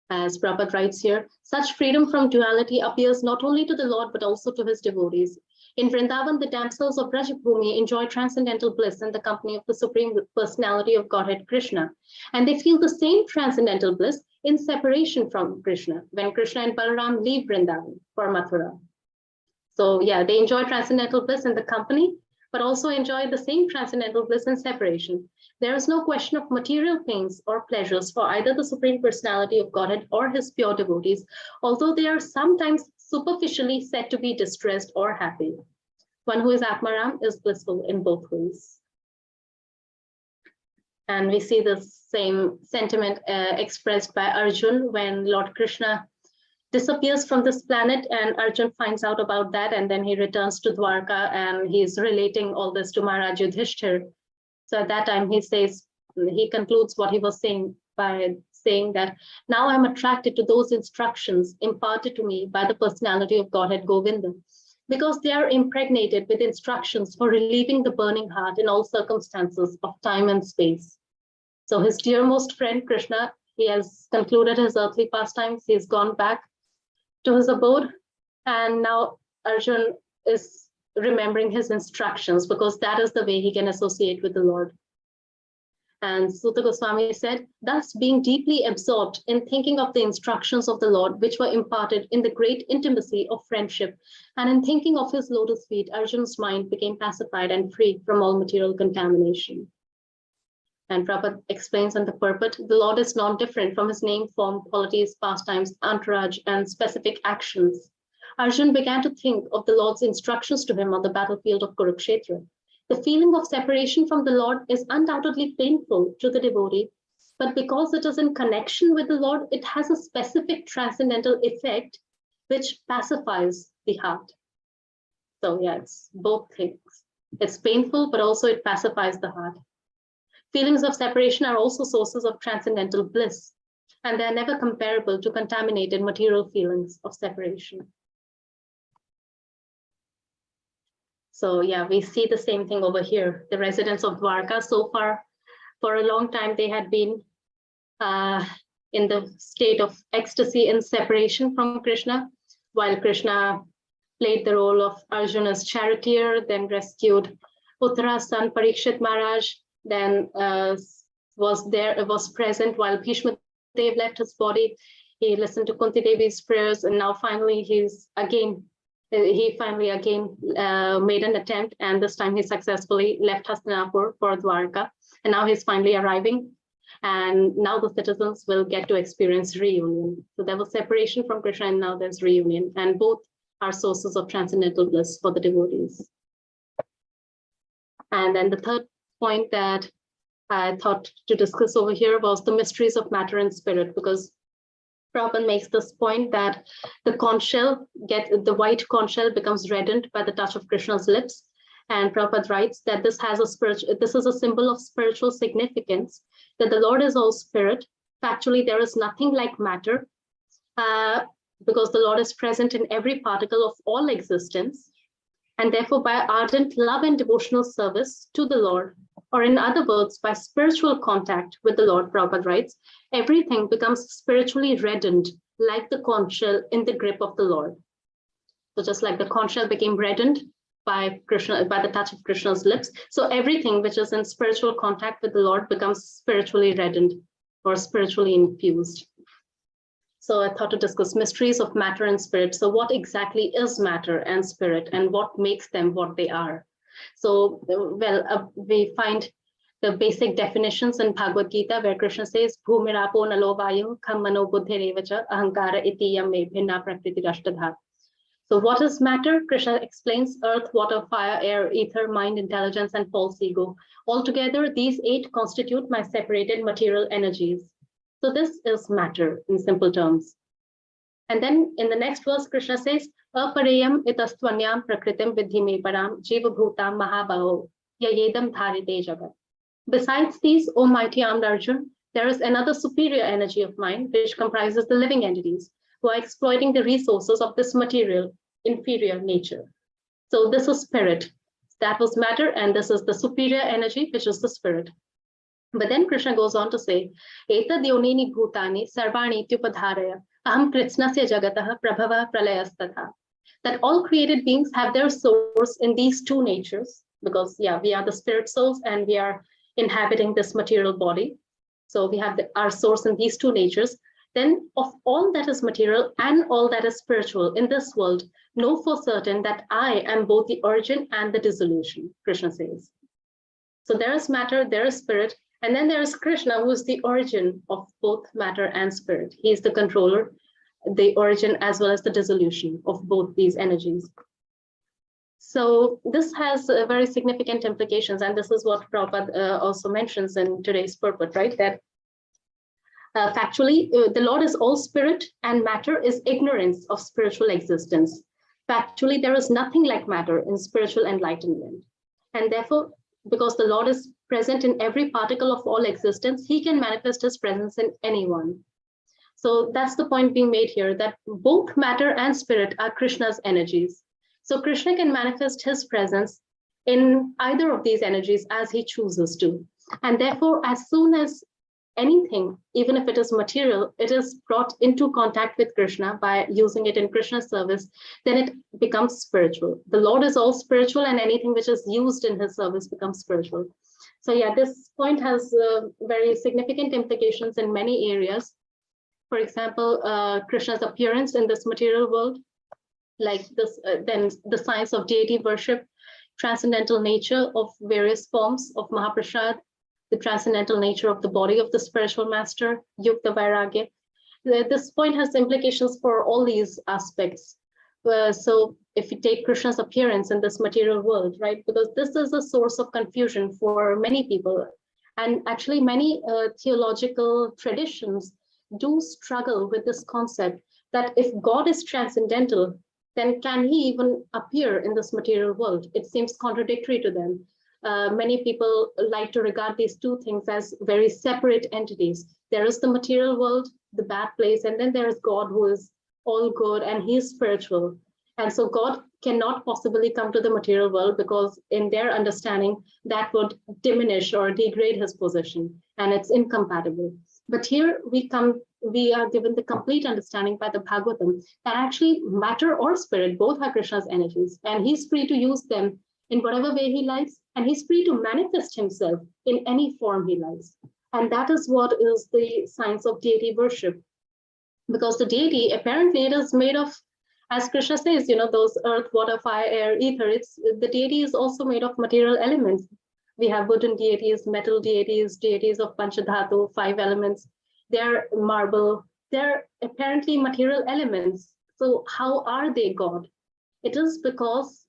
As Prabhupada writes here, such freedom from duality appears not only to the Lord but also to his devotees. In Vrindavan, the damsels of Brajabhumi enjoy transcendental bliss in the company of the Supreme Personality of Godhead Krishna, and they feel the same transcendental bliss in separation from Krishna when Krishna and Balaram leave Vrindavan for Mathura. So yeah, they enjoy transcendental bliss in the company, but also enjoy the same transcendental bliss in separation. There is no question of material pains or pleasures for either the Supreme Personality of Godhead or his pure devotees, although they are sometimes superficially said to be distressed or happy. One who is Atmaram is blissful in both ways. And we see the same sentiment expressed by Arjun when Lord Krishna disappears from this planet, and Arjun finds out about that, and then he returns to Dwarka and he's relating all this to Maharaj Yudhishthir. So at that time he concludes what he was saying by saying that now I'm attracted to those instructions imparted to me by the personality of Godhead Govinda, because they are impregnated with instructions for relieving the burning heart in all circumstances of time and space. So his dearmost friend Krishna, he has concluded his earthly pastimes, he's gone back to his abode, and now Arjun is remembering his instructions because that is the way he can associate with the Lord. And Sutta Goswami said, thus being deeply absorbed in thinking of the instructions of the Lord, which were imparted in the great intimacy of friendship, and in thinking of his lotus feet, Arjun's mind became pacified and free from all material contamination. And Prabhupada explains in the purport, the Lord is non-different from his name, form, qualities, pastimes, entourage, and specific actions. Arjun began to think of the Lord's instructions to him on the battlefield of Kurukshetra. The feeling of separation from the Lord is undoubtedly painful to the devotee, but because it is in connection with the Lord, it has a specific transcendental effect which pacifies the heart. So yeah, it's both things. It's painful, but also it pacifies the heart. Feelings of separation are also sources of transcendental bliss, and they are never comparable to contaminated material feelings of separation. So yeah, we see the same thing over here. The residents of Dwarka, so far, for a long time, they had been in the state of ecstasy and separation from Krishna, while Krishna played the role of Arjuna's charioteer, then rescued Uttara's son Parikshit Maharaj, then was present while Bhishma Dev left his body. He listened to Kunti Devi's prayers, and now finally he finally again made an attempt, and this time he successfully left Hastinapur for Dwarka, and now he's finally arriving, and now the citizens will get to experience reunion. So there was separation from Krishna, and now there's reunion, and both are sources of transcendental bliss for the devotees. And then the third point that I thought to discuss over here was the mysteries of matter and spirit, because Prabhupada makes this point that the white conch shell becomes reddened by the touch of Krishna's lips. And Prabhupada writes that this is a symbol of spiritual significance, that the Lord is all spirit. Factually, there is nothing like matter, because the Lord is present in every particle of all existence. And therefore, by ardent love and devotional service to the Lord, or in other words, by spiritual contact with the Lord, Prabhupada writes, everything becomes spiritually reddened, like the conch shell in the grip of the Lord. So just like the conch shell became reddened by the touch of Krishna's lips, so everything which is in spiritual contact with the Lord becomes spiritually reddened or spiritually infused. So I thought to discuss mysteries of matter and spirit. So what exactly is matter and spirit, and what makes them what they are? So, we find the basic definitions in Bhagavad Gita, where Krishna says, Bhumirapo nalo vayu kham mano buddhirevacha ahankara iti yam me bhinna prakriti rashtadha. So what is matter? Krishna explains earth, water, fire, air, ether, mind, intelligence, and false ego. Altogether, these 8 constitute my separated material energies. So this is matter in simple terms. And then in the next verse, Krishna says, Aparayam itastvanyam prakritim vidhi me param jiva bhutam mahabaho yayedam dharite jagat. Besides these, O mighty armed Arjun, there is another superior energy of mine, which comprises the living entities, who are exploiting the resources of this material, inferior nature. So this is spirit. That was matter, and this is the superior energy, which is the spirit. But then Krishna goes on to say, Etad yonini bhutani sarvani tyupadharaya aham kritsnasya jagatah prabhava pralayastata. That all created beings have their source in these 2 natures, because we are the spirit souls and we are inhabiting this material body. So we have our source in these 2 natures. Then of all that is material and all that is spiritual in this world, know for certain that I am both the origin and the dissolution, Krishna says. So there is matter, there is spirit, and then there is Krishna, who is the origin of both matter and spirit. He is the controller, the origin, as well as the dissolution of both these energies. So this has very significant implications, and this is what Prabhupada also mentions in today's purport, right? That factually, the Lord is all spirit, and matter is ignorance of spiritual existence. Factually, there is nothing like matter in spiritual enlightenment. And therefore, because the Lord is present in every particle of all existence, he can manifest his presence in anyone. So that's the point being made here, that both matter and spirit are Krishna's energies. So Krishna can manifest his presence in either of these energies as he chooses to. And therefore, as soon as anything, even if it is material, it is brought into contact with Krishna by using it in Krishna's service, then it becomes spiritual. The Lord is all spiritual, and anything which is used in his service becomes spiritual. So this point has very significant implications in many areas. For example, Krishna's appearance in this material world, like this, then the science of deity worship, transcendental nature of various forms of Mahaprasad, the transcendental nature of the body of the spiritual master, Yukta Vairagya. This point has implications for all these aspects. So if you take Krishna's appearance in this material world, right, because this is a source of confusion for many people. And actually many theological traditions do struggle with this concept that if God is transcendental, then can he even appear in this material world? It seems contradictory to them. many people like to regard these two things as very separate entities. There is the material world, the bad place, and then there is God, who is all good, and he is spiritual. And so God cannot possibly come to the material world, because in their understanding, that would diminish or degrade his position, and it's incompatible. But here we are given the complete understanding by the Bhagavatam that actually matter or spirit, both are Krishna's energies, and he's free to use them in whatever way he likes, and he's free to manifest himself in any form he likes. And that is what is the science of deity worship. Because the deity, apparently, it is made of, as Krishna says, those earth, water, fire, air, ether. The deity is also made of material elements. We have wooden deities, metal deities, deities of Panchadhatu, 5 elements. They're marble. They're apparently material elements. So how are they God? It is because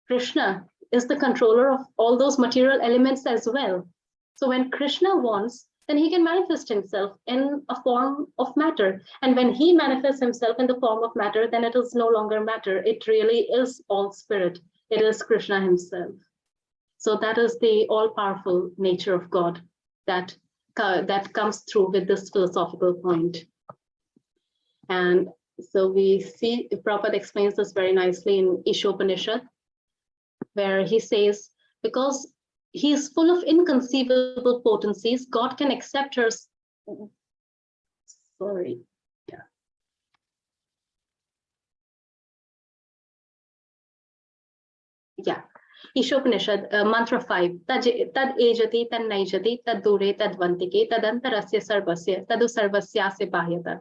Krishna is the controller of all those material elements as well. So when Krishna wants, then he can manifest himself in a form of matter. And when he manifests himself in the form of matter, then it is no longer matter. It really is all spirit. It is Krishna himself. So that is the all-powerful nature of God that comes through with this philosophical point. And so we see, Prabhupada explains this very nicely in Ishopanishad, where he says, because he is full of inconceivable potencies, God can accept her. Sorry. Yeah. Yeah. Ishopanishad, mantra 5. Tad ejati, tad naijati, tad dure, tad vantike, tad antarasya sarvasya, tadu sarvasyasya bahyata.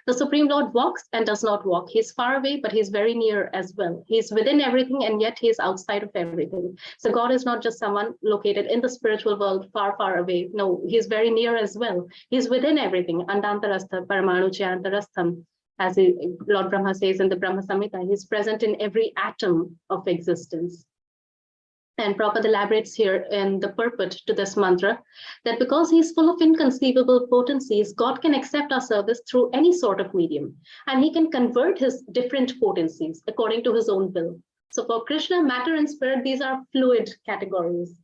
The Supreme Lord walks and does not walk. He's far away, but he's very near as well. He's within everything, and yet he's outside of everything. So God is not just someone located in the spiritual world, far, far away. No, he's very near as well. He's within everything. Andantarastha, Paramanu Chayantarastham, as Lord Brahma says in the Brahma Samhita, he's present in every atom of existence. And Prabhupada elaborates here in the purport to this mantra that because he's full of inconceivable potencies, God can accept our service through any sort of medium, and he can convert his different potencies according to his own will. So for Krishna, matter and spirit, these are fluid categories.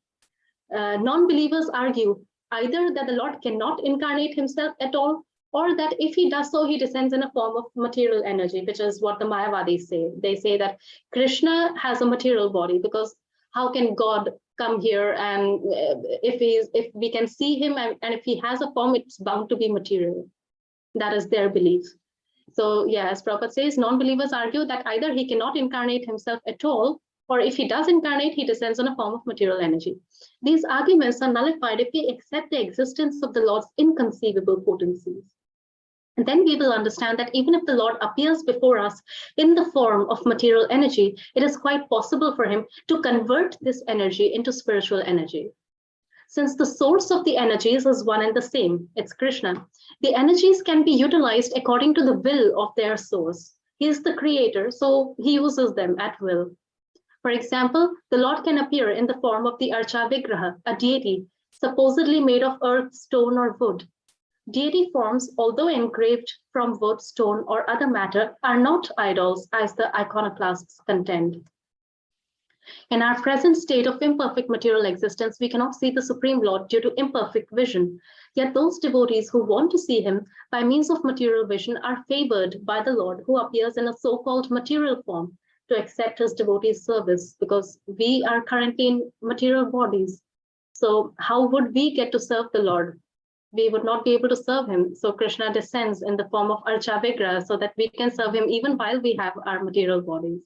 Non-believers argue either that the Lord cannot incarnate himself at all, or that if he does so, he descends in a form of material energy, which is what the Mayavadis say. They say that Krishna has a material body, because how can God come here, and if we can see him, and if he has a form, it's bound to be material. That is their belief. So yeah, as Prabhupada says, non-believers argue that either he cannot incarnate himself at all, or if he does incarnate, he descends in a form of material energy. These arguments are nullified if we accept the existence of the Lord's inconceivable potencies. And then we will understand that even if the Lord appears before us in the form of material energy, it is quite possible for him to convert this energy into spiritual energy. Since the source of the energies is one and the same, it's Krishna, the energies can be utilized according to the will of their source. He is the creator, so he uses them at will. For example, the Lord can appear in the form of the Archa Vigraha, a deity, supposedly made of earth, stone, or wood. Deity forms, although engraved from wood, stone, or other matter, are not idols, as the iconoclasts contend. In our present state of imperfect material existence, we cannot see the Supreme Lord due to imperfect vision. Yet those devotees who want to see him by means of material vision are favored by the Lord, who appears in a so-called material form to accept his devotees' service, because we are currently in material bodies. So how would we get to serve the Lord? We would not be able to serve him. So Krishna descends in the form of Archa Vigraha so that we can serve him even while we have our material bodies.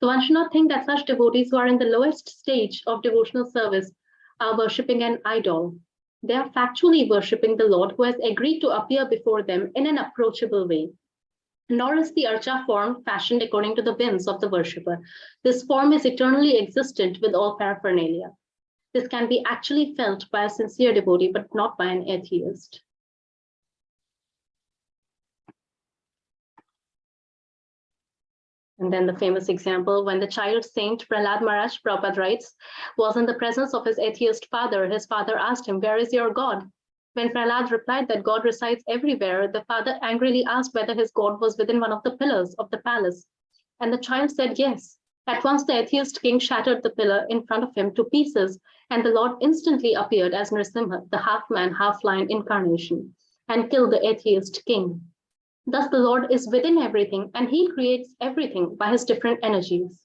So one should not think that such devotees who are in the lowest stage of devotional service are worshipping an idol. They are factually worshipping the Lord, who has agreed to appear before them in an approachable way. Nor is the Archa form fashioned according to the whims of the worshipper. This form is eternally existent with all paraphernalia. This can be actually felt by a sincere devotee, but not by an atheist. And then the famous example, when the child saint Prahlad Maharaj, Prabhupada writes, was in the presence of his atheist father, his father asked him, "Where is your God?" When Prahlad replied that God resides everywhere, the father angrily asked whether his God was within one of the pillars of the palace. And the child said yes. At once the atheist king shattered the pillar in front of him to pieces, and the Lord instantly appeared as Nrsimha, the half-man, half-lion incarnation, and killed the atheist king. Thus the Lord is within everything, and he creates everything by his different energies.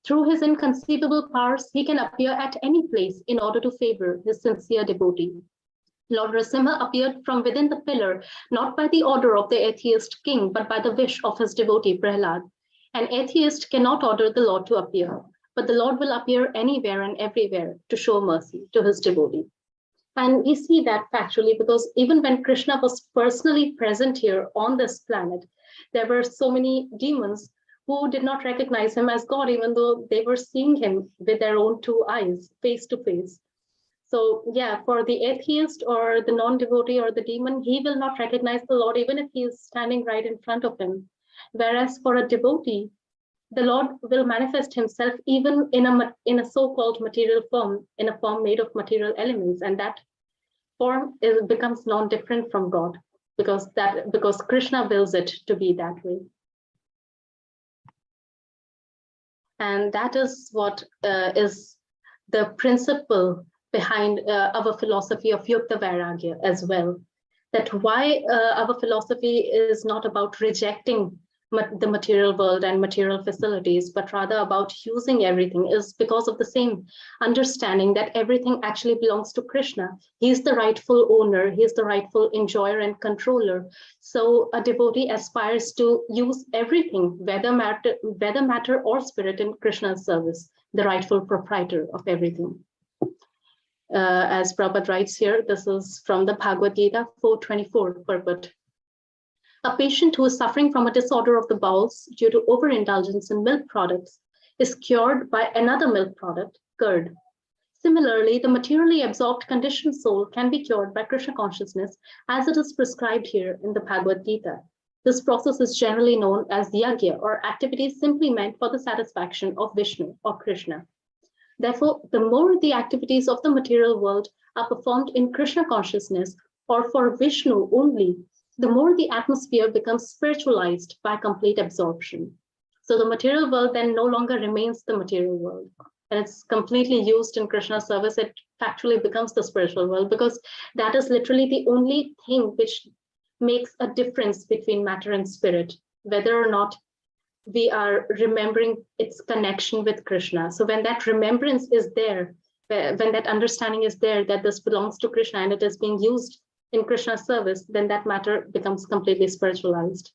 Through his inconceivable powers, he can appear at any place in order to favor his sincere devotee. Lord Nrsimha appeared from within the pillar, not by the order of the atheist king, but by the wish of his devotee Prahlad. An atheist cannot order the Lord to appear, but the Lord will appear anywhere and everywhere to show mercy to his devotee. And we see that factually because even when Krishna was personally present here on this planet, there were so many demons who did not recognize him as God, even though they were seeing him with their own two eyes, face to face. So yeah, for the atheist or the non-devotee or the demon, he will not recognize the Lord even if he is standing right in front of him. Whereas for a devotee, the Lord will manifest himself even in a so-called material form, in a form made of material elements, and that form becomes non-different from God because Krishna wills it to be that way. And that is what is the principle behind our philosophy of Yukta Vairagya as well. That why our philosophy is not about rejecting the material world and material facilities, but rather about using everything is because of the same understanding that everything actually belongs to Krishna. He's the rightful owner, he's the rightful enjoyer and controller. So a devotee aspires to use everything, whether matter or spirit, in Krishna's service, the rightful proprietor of everything. As Prabhupada writes here, this is from the Bhagavad Gita 4:24 purport. A patient who is suffering from a disorder of the bowels due to overindulgence in milk products is cured by another milk product, curd. Similarly, the materially absorbed conditioned soul can be cured by Krishna consciousness as it is prescribed here in the Bhagavad Gita. This process is generally known as yagya, or activities simply meant for the satisfaction of Vishnu or Krishna. Therefore, the more the activities of the material world are performed in Krishna consciousness or for Vishnu only, the more the atmosphere becomes spiritualized by complete absorption. So the material world then no longer remains the material world. And it's completely used in Krishna's service. It factually becomes the spiritual world because that is literally the only thing which makes a difference between matter and spirit, whether or not we are remembering its connection with Krishna. So when that remembrance is there, when that understanding is there that this belongs to Krishna and it is being used in Krishna's service, then that matter becomes completely spiritualized.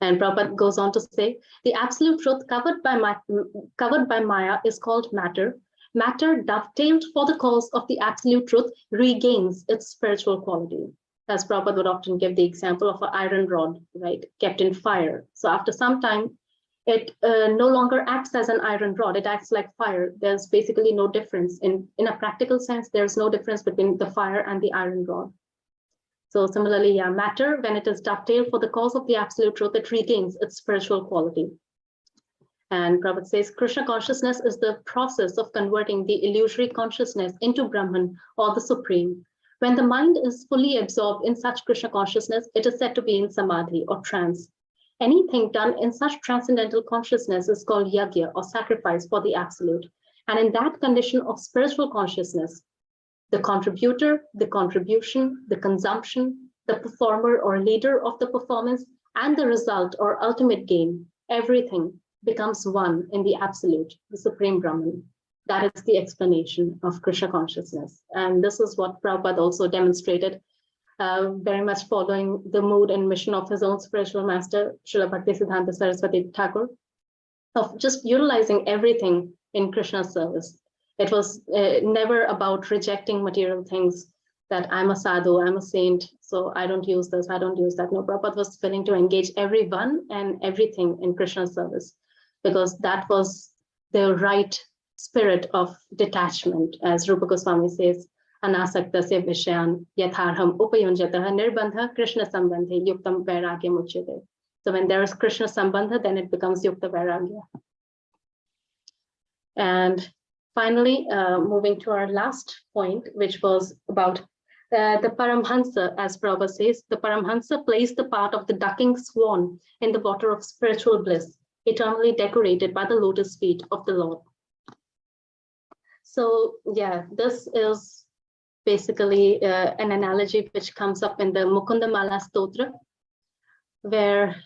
And Prabhupada goes on to say, the absolute truth covered by Maya is called matter. Matter, dovetailed for the cause of the absolute truth, regains its spiritual quality. As Prabhupada would often give the example of an iron rod, right, kept in fire. So after some time, it no longer acts as an iron rod, it acts like fire. There's basically no difference. In a practical sense, there's no difference between the fire and the iron rod. So similarly, yeah, matter, when it is dovetailed for the cause of the absolute truth, it regains its spiritual quality. And Prabhupada says, Krishna consciousness is the process of converting the illusory consciousness into Brahman, or the Supreme. When the mind is fully absorbed in such Krishna consciousness, it is said to be in samadhi or trance. Anything done in such transcendental consciousness is called yagya, or sacrifice for the absolute. And in that condition of spiritual consciousness, the contributor, the contribution, the consumption, the performer or leader of the performance, and the result or ultimate gain, everything becomes one in the absolute, the Supreme Brahman. That is the explanation of Krishna consciousness. And this is what Prabhupada also demonstrated, very much following the mood and mission of his own spiritual master, Srila Bhaktisiddhanta Saraswati Thakur, of just utilizing everything in Krishna's service. It was never about rejecting material things, that I'm a sadhu, I'm a saint, so I don't use this, I don't use that. No, Prabhupada was willing to engage everyone and everything in Krishna's service, because that was the right spirit of detachment, as Rupa Goswami says, anasaktasya vishayan yatharham upayunjatah nirbandha Krishna sambandhe yuktam vairagya muchyate. So when there is Krishna sambandha, then it becomes yukta vairagya. And finally, moving to our last point, which was about the Paramhansa, as Prabhupada says, the Paramhansa plays the part of the ducking swan in the water of spiritual bliss. eternally decorated by the lotus feet of the Lord. So yeah, this is basically an analogy which comes up in the Mukunda Mala Stotra, where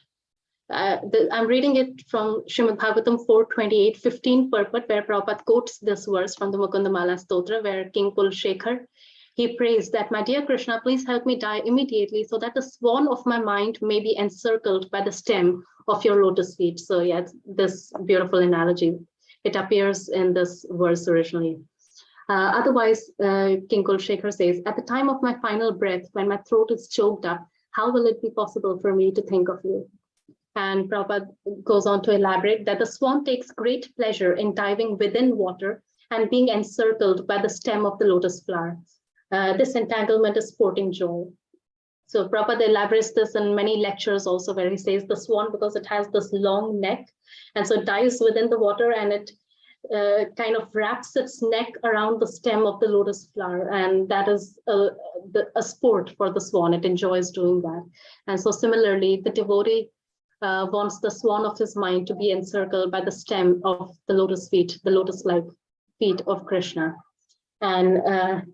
I'm reading it from Srimad Bhagavatam 4:28, 15 purport, where Prabhupada quotes this verse from the Mukunda Mala Stotra, where King Pulshekhar, he prays that, my dear Krishna, please help me die immediately so that the swan of my mind may be encircled by the stem of your lotus feet. So yeah, this beautiful analogy. It appears in this verse originally. Otherwise, King Kulshekhar says, at the time of my final breath, when my throat is choked up, how will it be possible for me to think of you? And Prabhupada goes on to elaborate that the swan takes great pleasure in diving within water and being encircled by the stem of the lotus flower. This entanglement is sporting joy. So Prabhupada elaborates this in many lectures also, where he says the swan, because it has this long neck, and so it dives within the water and it kind of wraps its neck around the stem of the lotus flower, and that is a sport for the swan. It enjoys doing that. And so similarly, the devotee wants the swan of his mind to be encircled by the stem of the lotus feet, the lotus-like feet of Krishna. And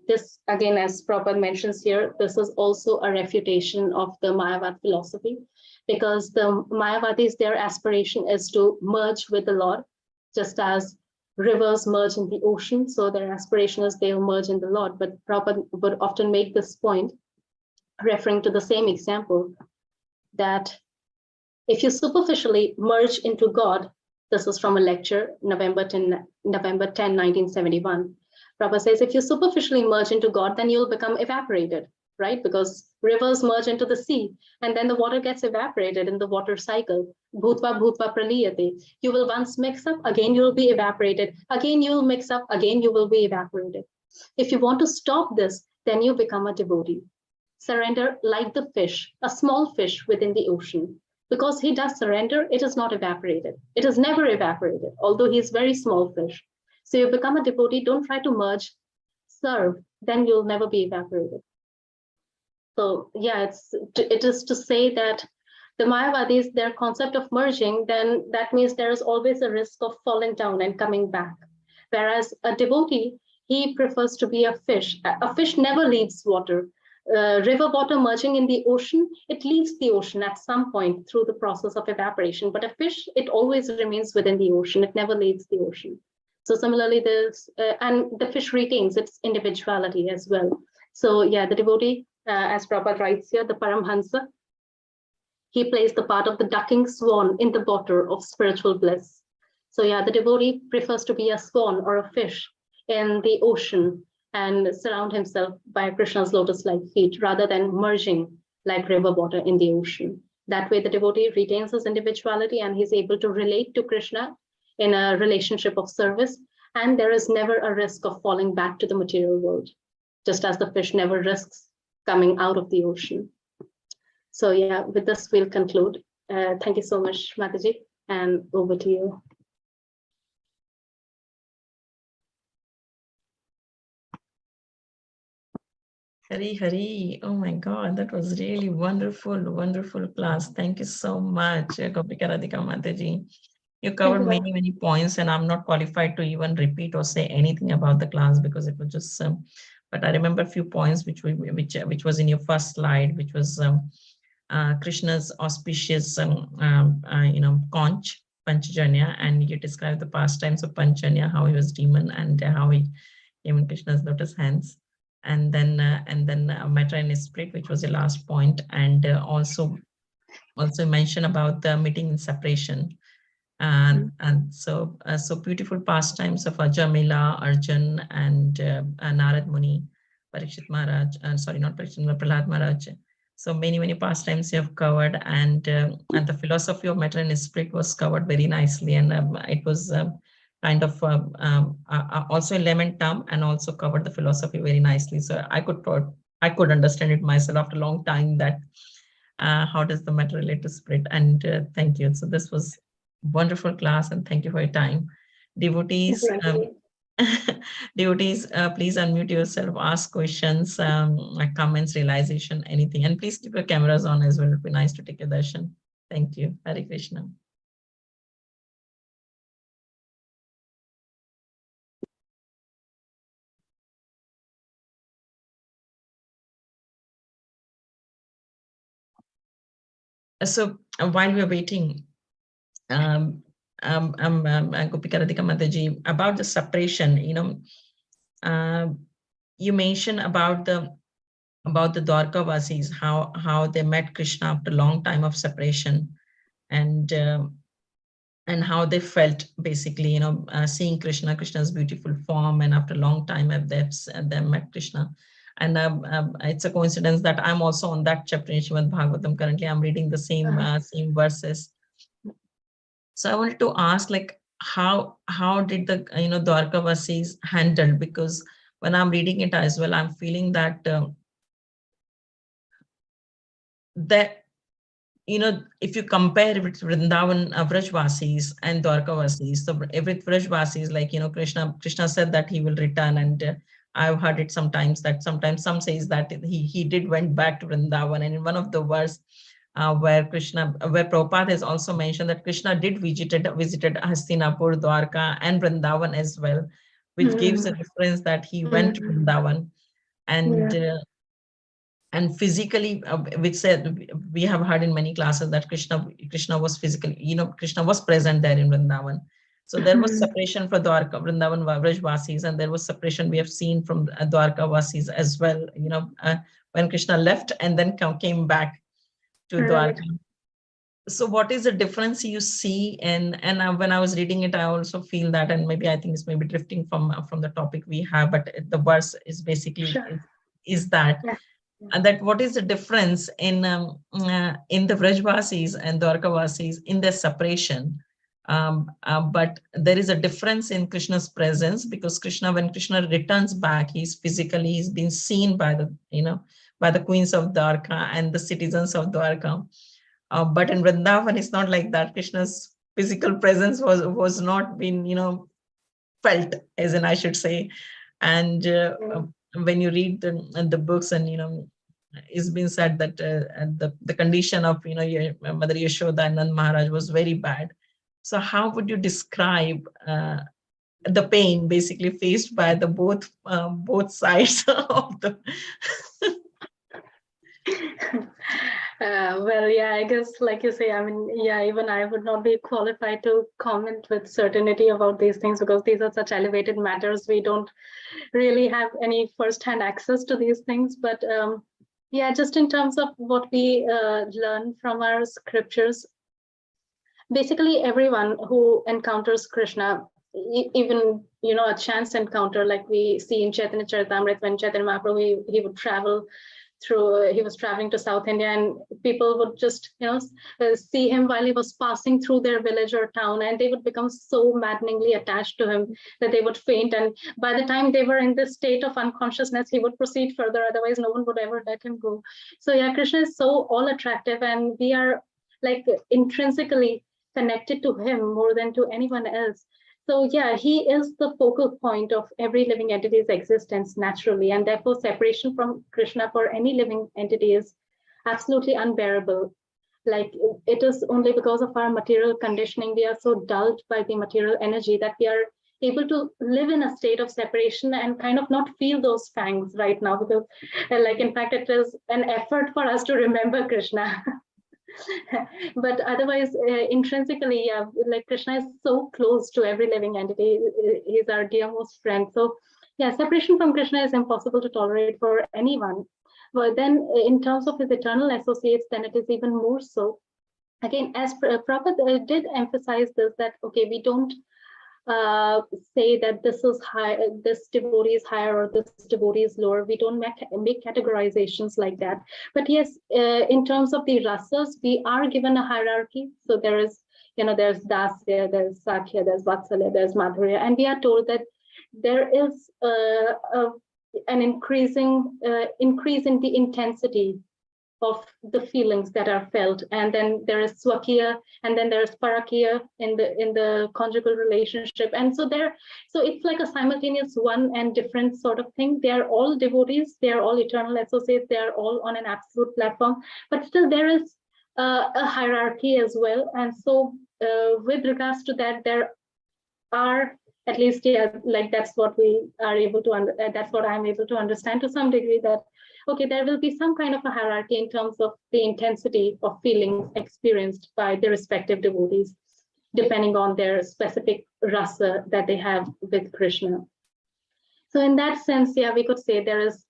this, again, as Prabhupada mentions here, this is also a refutation of the Mayavad philosophy, because the Mayavadis, their aspiration is to merge with the Lord, just as rivers merge in the ocean. So their aspiration is they'll merge in the Lord. But Prabhupada would often make this point, referring to the same example, that if you superficially merge into God, this is from a lecture, November 10, 1971. Prabhupada says, if you superficially merge into God, then you'll become evaporated, right? Because rivers merge into the sea, and then the water gets evaporated in the water cycle. Bhutva bhutva praliyate. You will once mix up, again you'll be evaporated. Again you'll mix up, again you will be evaporated. If you want to stop this, then you become a devotee. Surrender like the fish, a small fish within the ocean. Because he does surrender, it is not evaporated. It is never evaporated, although he is very small fish. So you become a devotee, don't try to merge, serve, then you'll never be evaporated. So yeah, it is to say that the Mayavadis, their concept of merging, then that means there is always a risk of falling down and coming back. Whereas a devotee, he prefers to be a fish. A fish never leaves water. River water merging in the ocean, it leaves the ocean at some point through the process of evaporation. But a fish, it always remains within the ocean. It never leaves the ocean. So similarly, and the fish retains its individuality as well. So yeah, the devotee, as Prabhupada writes here, the Paramhansa, he plays the part of the ducking swan in the water of spiritual bliss. So yeah, the devotee prefers to be a swan or a fish in the ocean and surround himself by Krishna's lotus-like feet rather than merging like river water in the ocean. That way the devotee retains his individuality and he's able to relate to Krishna in a relationship of service, and there is never a risk of falling back to the material world, just as the fish never risks coming out of the ocean. So yeah, with this we'll conclude. Thank you so much, Mataji, and over to you. Hari Hari, oh my God, that was really wonderful, wonderful class. Thank you so much, Gopika Radhika Mataji. You covered many points, and I'm not qualified to even repeat or say anything about the class because it was just. But I remember a few points which was in your first slide, which was Krishna's auspicious, conch Panchajanya, and you described the pastimes of Panchajanya, how he was demon and how he came in Krishna's lotus hands, and then matter and spirit, which was the last point, and also mention about the meeting in separation. And so beautiful pastimes of Ajamila, Arjun, and Narad Muni, Parikshit Maharaj, sorry, not Parikshit, but Prahlad Maharaj. So many pastimes you have covered, and the philosophy of matter and spirit was covered very nicely, and it was kind of also a layman term, and also covered the philosophy very nicely. So I could understand it myself after a long time that how does the matter relate to spirit, and thank you. So this was wonderful class, and thank you for your time. Devotees, devotees, please unmute yourself, ask questions, comments, realization, anything, and please keep your cameras on as well. It'd be nice to take a darshan. Thank you. Hare Krishna. So while we're waiting, Gopika Radhika Mataji, about the separation, you mentioned about the Dwarka Vasis, how they met Krishna after a long time of separation, and how they felt, basically, seeing Krishna's beautiful form, and after a long time they met Krishna. And it's a coincidence that I'm also on that chapter in Srimad Bhagavatam. Currently, I'm reading the same verses. So I wanted to ask, like, how did the Dwarka Vasis handled? Because when I'm reading it as well, I'm feeling that that if you compare with Vrindavan Vrajvasis and Dwarka Vasis, so every Vrajvasis, like, Krishna said that he will return, and I've heard it sometimes that sometimes some says that he did went back to Vrindavan, and in one of the verse where Prabhupada has also mentioned that Krishna did visited Hastinapur, Dwarka, and Vrindavan as well, which gives a reference that he went to Vrindavan, and and physically, which said, we have heard in many classes that Krishna was physically, Krishna was present there in Vrindavan. So there was separation for Dwarka, Vrindavan Vrajvasis, and there was separation we have seen from Dwarka Vasis as well, when Krishna left and then came back to Dwarka. So what is the difference you see? And when I was reading it, I also feel that, and maybe I think it's maybe drifting from the topic we have, but the verse is basically is that. And that what is the difference in the Vrajvasis and Dwarkavasis in their separation? But there is a difference in Krishna's presence, because when Krishna returns back, he's been seen by the queens of Dwarka and the citizens of Dwarka. But in Vrindavan, it's not like that. Krishna's physical presence was not been felt, as in I should say. And when you read the books, and it's been said that the condition of your Mother Yashoda and Nand Maharaj was very bad. So how would you describe the pain basically faced by the both sides of the well, yeah, I guess, like you say, I mean, yeah, even I would not be qualified to comment with certainty about these things, because these are such elevated matters. We don't really have any first-hand access to these things. But yeah, just in terms of what we learn from our scriptures, basically everyone who encounters Krishna, even a chance encounter, like we see in Chaitanya Charitamrita, when Chaitanya Mahaprabhu he would travel through, he was traveling to South India, and people would just see him while he was passing through their village or town, and they would become so maddeningly attached to him that they would faint, and by the time they were in this state of unconsciousness, he would proceed further, otherwise no one would ever let him go. So yeah, Krishna is so all attractive, and we are like intrinsically connected to him more than to anyone else. So yeah, he is the focal point of every living entity's existence naturally, and therefore separation from Krishna for any living entity is absolutely unbearable. Like, it is only because of our material conditioning, we are so dulled by the material energy, that we are able to live in a state of separation and kind of not feel those pangs right now, because like, in fact, it is an effort for us to remember Krishna. But otherwise, intrinsically, yeah, like Krishna is so close to every living entity. He's our dearmost friend. So yeah, separation from Krishna is impossible to tolerate for anyone. But then in terms of his eternal associates, then it is even more so. Again, as Prabhupada did emphasize this, that okay, we don't say that this is high, this devotee is higher or this devotee is lower. We don't make categorizations like that. But yes, in terms of the rasas, we are given a hierarchy. So there is, there's Dasi, there's Sakhya, there's Vatsalya, there's Madhurya, and we are told that there is an increase in the intensity of the feelings that are felt, and then there is swakiya, and then there's parakiya in the conjugal relationship, and so it's like a simultaneous one and different sort of thing. They are all devotees, they are all eternal associates, they are all on an absolute platform, but still there is a hierarchy as well. And so with regards to that, there are, at least, yeah, like that's what we are able to that's what I'm able to understand to some degree, that okay, there will be some kind of a hierarchy in terms of the intensity of feelings experienced by the respective devotees, depending on their specific rasa that they have with Krishna. So in that sense, yeah, we could say there is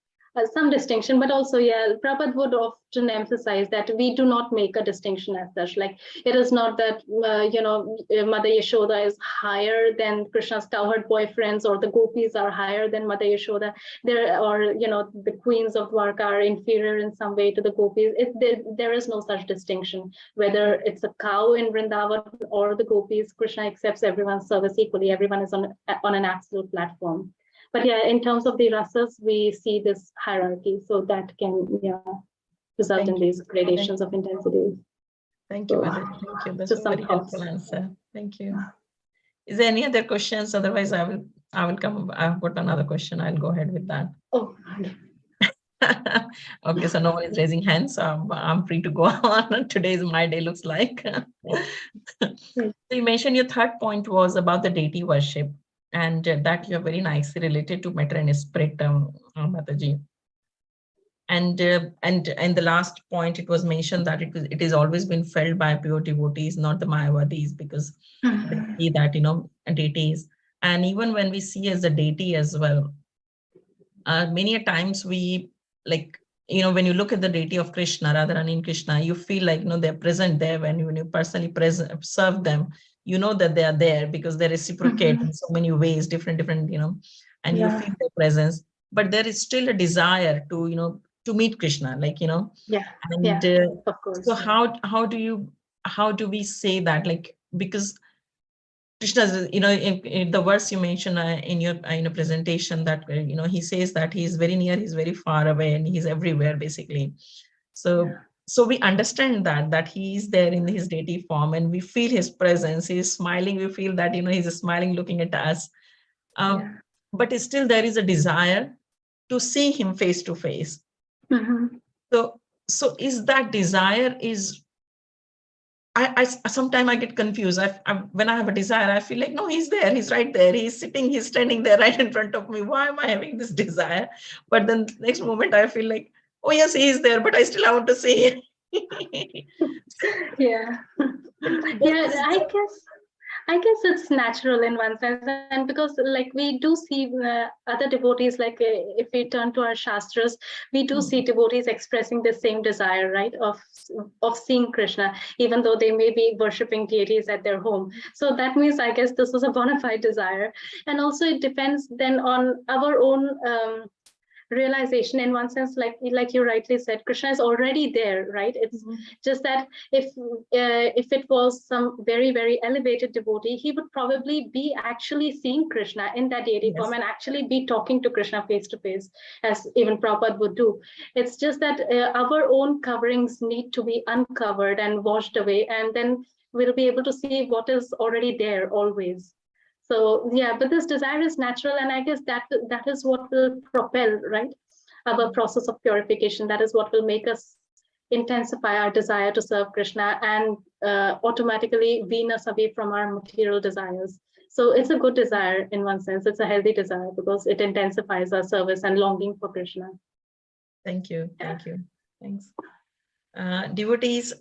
some distinction, but also, yeah, Prabhupada would often emphasize that we do not make a distinction as such. Like, it is not that, Mother Yashoda is higher than Krishna's cowherd boyfriends, or the gopis are higher than Mother Yashoda. The queens of Dwarka are inferior in some way to the gopis. There is no such distinction. Whether it's a cow in Vrindavan or the gopis, Krishna accepts everyone's service equally. Everyone is on an absolute platform. But yeah, in terms of the rasas, we see this hierarchy, so that can result in these gradations of intensity. Thank you, Mother. Thank you. That's a very helpful answer. Thank you. Is there any other questions? Otherwise, I will come. I've got another question. I'll go ahead with that. Oh. Okay, so no one is raising hands, so I'm free to go on. Today is my day, looks like. So you mentioned your third point was about the deity worship, and that you're very nicely related to matter and spirit, Mataji. And the last point, it was mentioned that it is always been felt by pure devotees, not the Mayavadis, because they see that, deities. And even when we see as a deity as well, many a times we, like, when you look at the deity of Krishna, Radharani and Krishna, you feel like, they're present there. When you personally serve them, you know that they are there because they reciprocate in so many ways, different, and you feel their presence. But there is still a desire to, to meet Krishna, like, of course. So how do we say that, like, because Krishna, in the verse you mentioned in your presentation, that he says that he is very near, he's very far away, and he's everywhere basically. So we understand that he is there in his deity form, and we feel his presence. He's smiling. We feel that he's smiling, looking at us. But still, there is a desire to see him face to face. So is that desire is? I sometimes I get confused. When I have a desire, I feel like, no, he's there. He's right there. He's sitting. He's standing there right in front of me. Why am I having this desire? But then the next moment, I feel like, oh yes, he is there, but I still want to see him. Yeah. I guess it's natural in one sense, and because like we do see other devotees, like if we turn to our shastras, we do see devotees expressing the same desire, right, of seeing Krishna, even though they may be worshipping deities at their home. So that means, I guess, this is a bona fide desire, and also it depends then on our own realization. In one sense, like you rightly said, Krishna is already there, right? It's just that if it was some very, very elevated devotee, he would probably be actually seeing Krishna in that deity form and actually be talking to Krishna face to face, as even Prabhupada would do. It's just that our own coverings need to be uncovered and washed away, and then we'll be able to see what is already there always. So yeah, but this desire is natural, and I guess that is what will propel, right, our process of purification. That is what will make us intensify our desire to serve Krishna and automatically wean us away from our material desires. So it's a good desire in one sense. It's a healthy desire because it intensifies our service and longing for Krishna. Thank you. Thank you. Thanks. Devotees,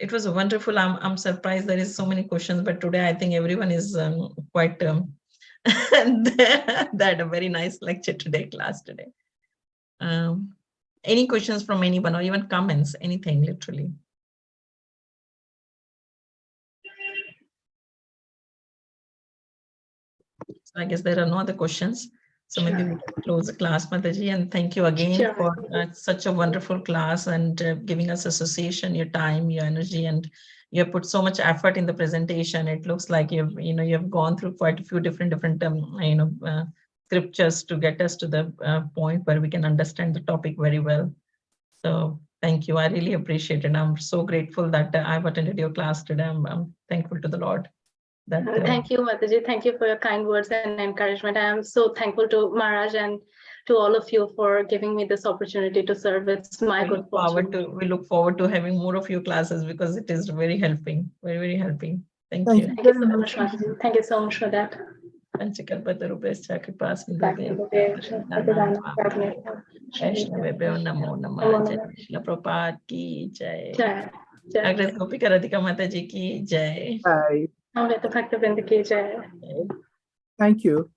it was wonderful. I'm surprised there is so many questions, but today I think everyone is quite they had a very nice lecture today, class today. Any questions from anyone, or even comments, anything, literally? So I guess there are no other questions. So maybe we can close the class, Mataji, and thank you again for such a wonderful class and giving us association, your time, your energy, and you have put so much effort in the presentation. It looks like you've gone through quite a few different scriptures to get us to the point where we can understand the topic very well. So thank you. I really appreciate it. I'm so grateful that I've attended your class today. I'm thankful to the Lord. Thank you, Mataji. Thank you for your kind words and encouragement. I am so thankful to Maharaj and to all of you for giving me this opportunity to serve. It's my good fortune. We look forward to having more of your classes because it is very helping, very, very helping. Thank you. Thank you so much, Mataji. Thank you so much for that. Panchakalpatarubhyascha kripa Bhakti-vedanta, Vaishnavebhyo namo namah. Jai Shri Prabhupada ki jai. Jai. Jai. Agnes Gopika Radhika Mataji ki jai. Bye. Amrita Bhakti-vedanta ki jai. Thank you.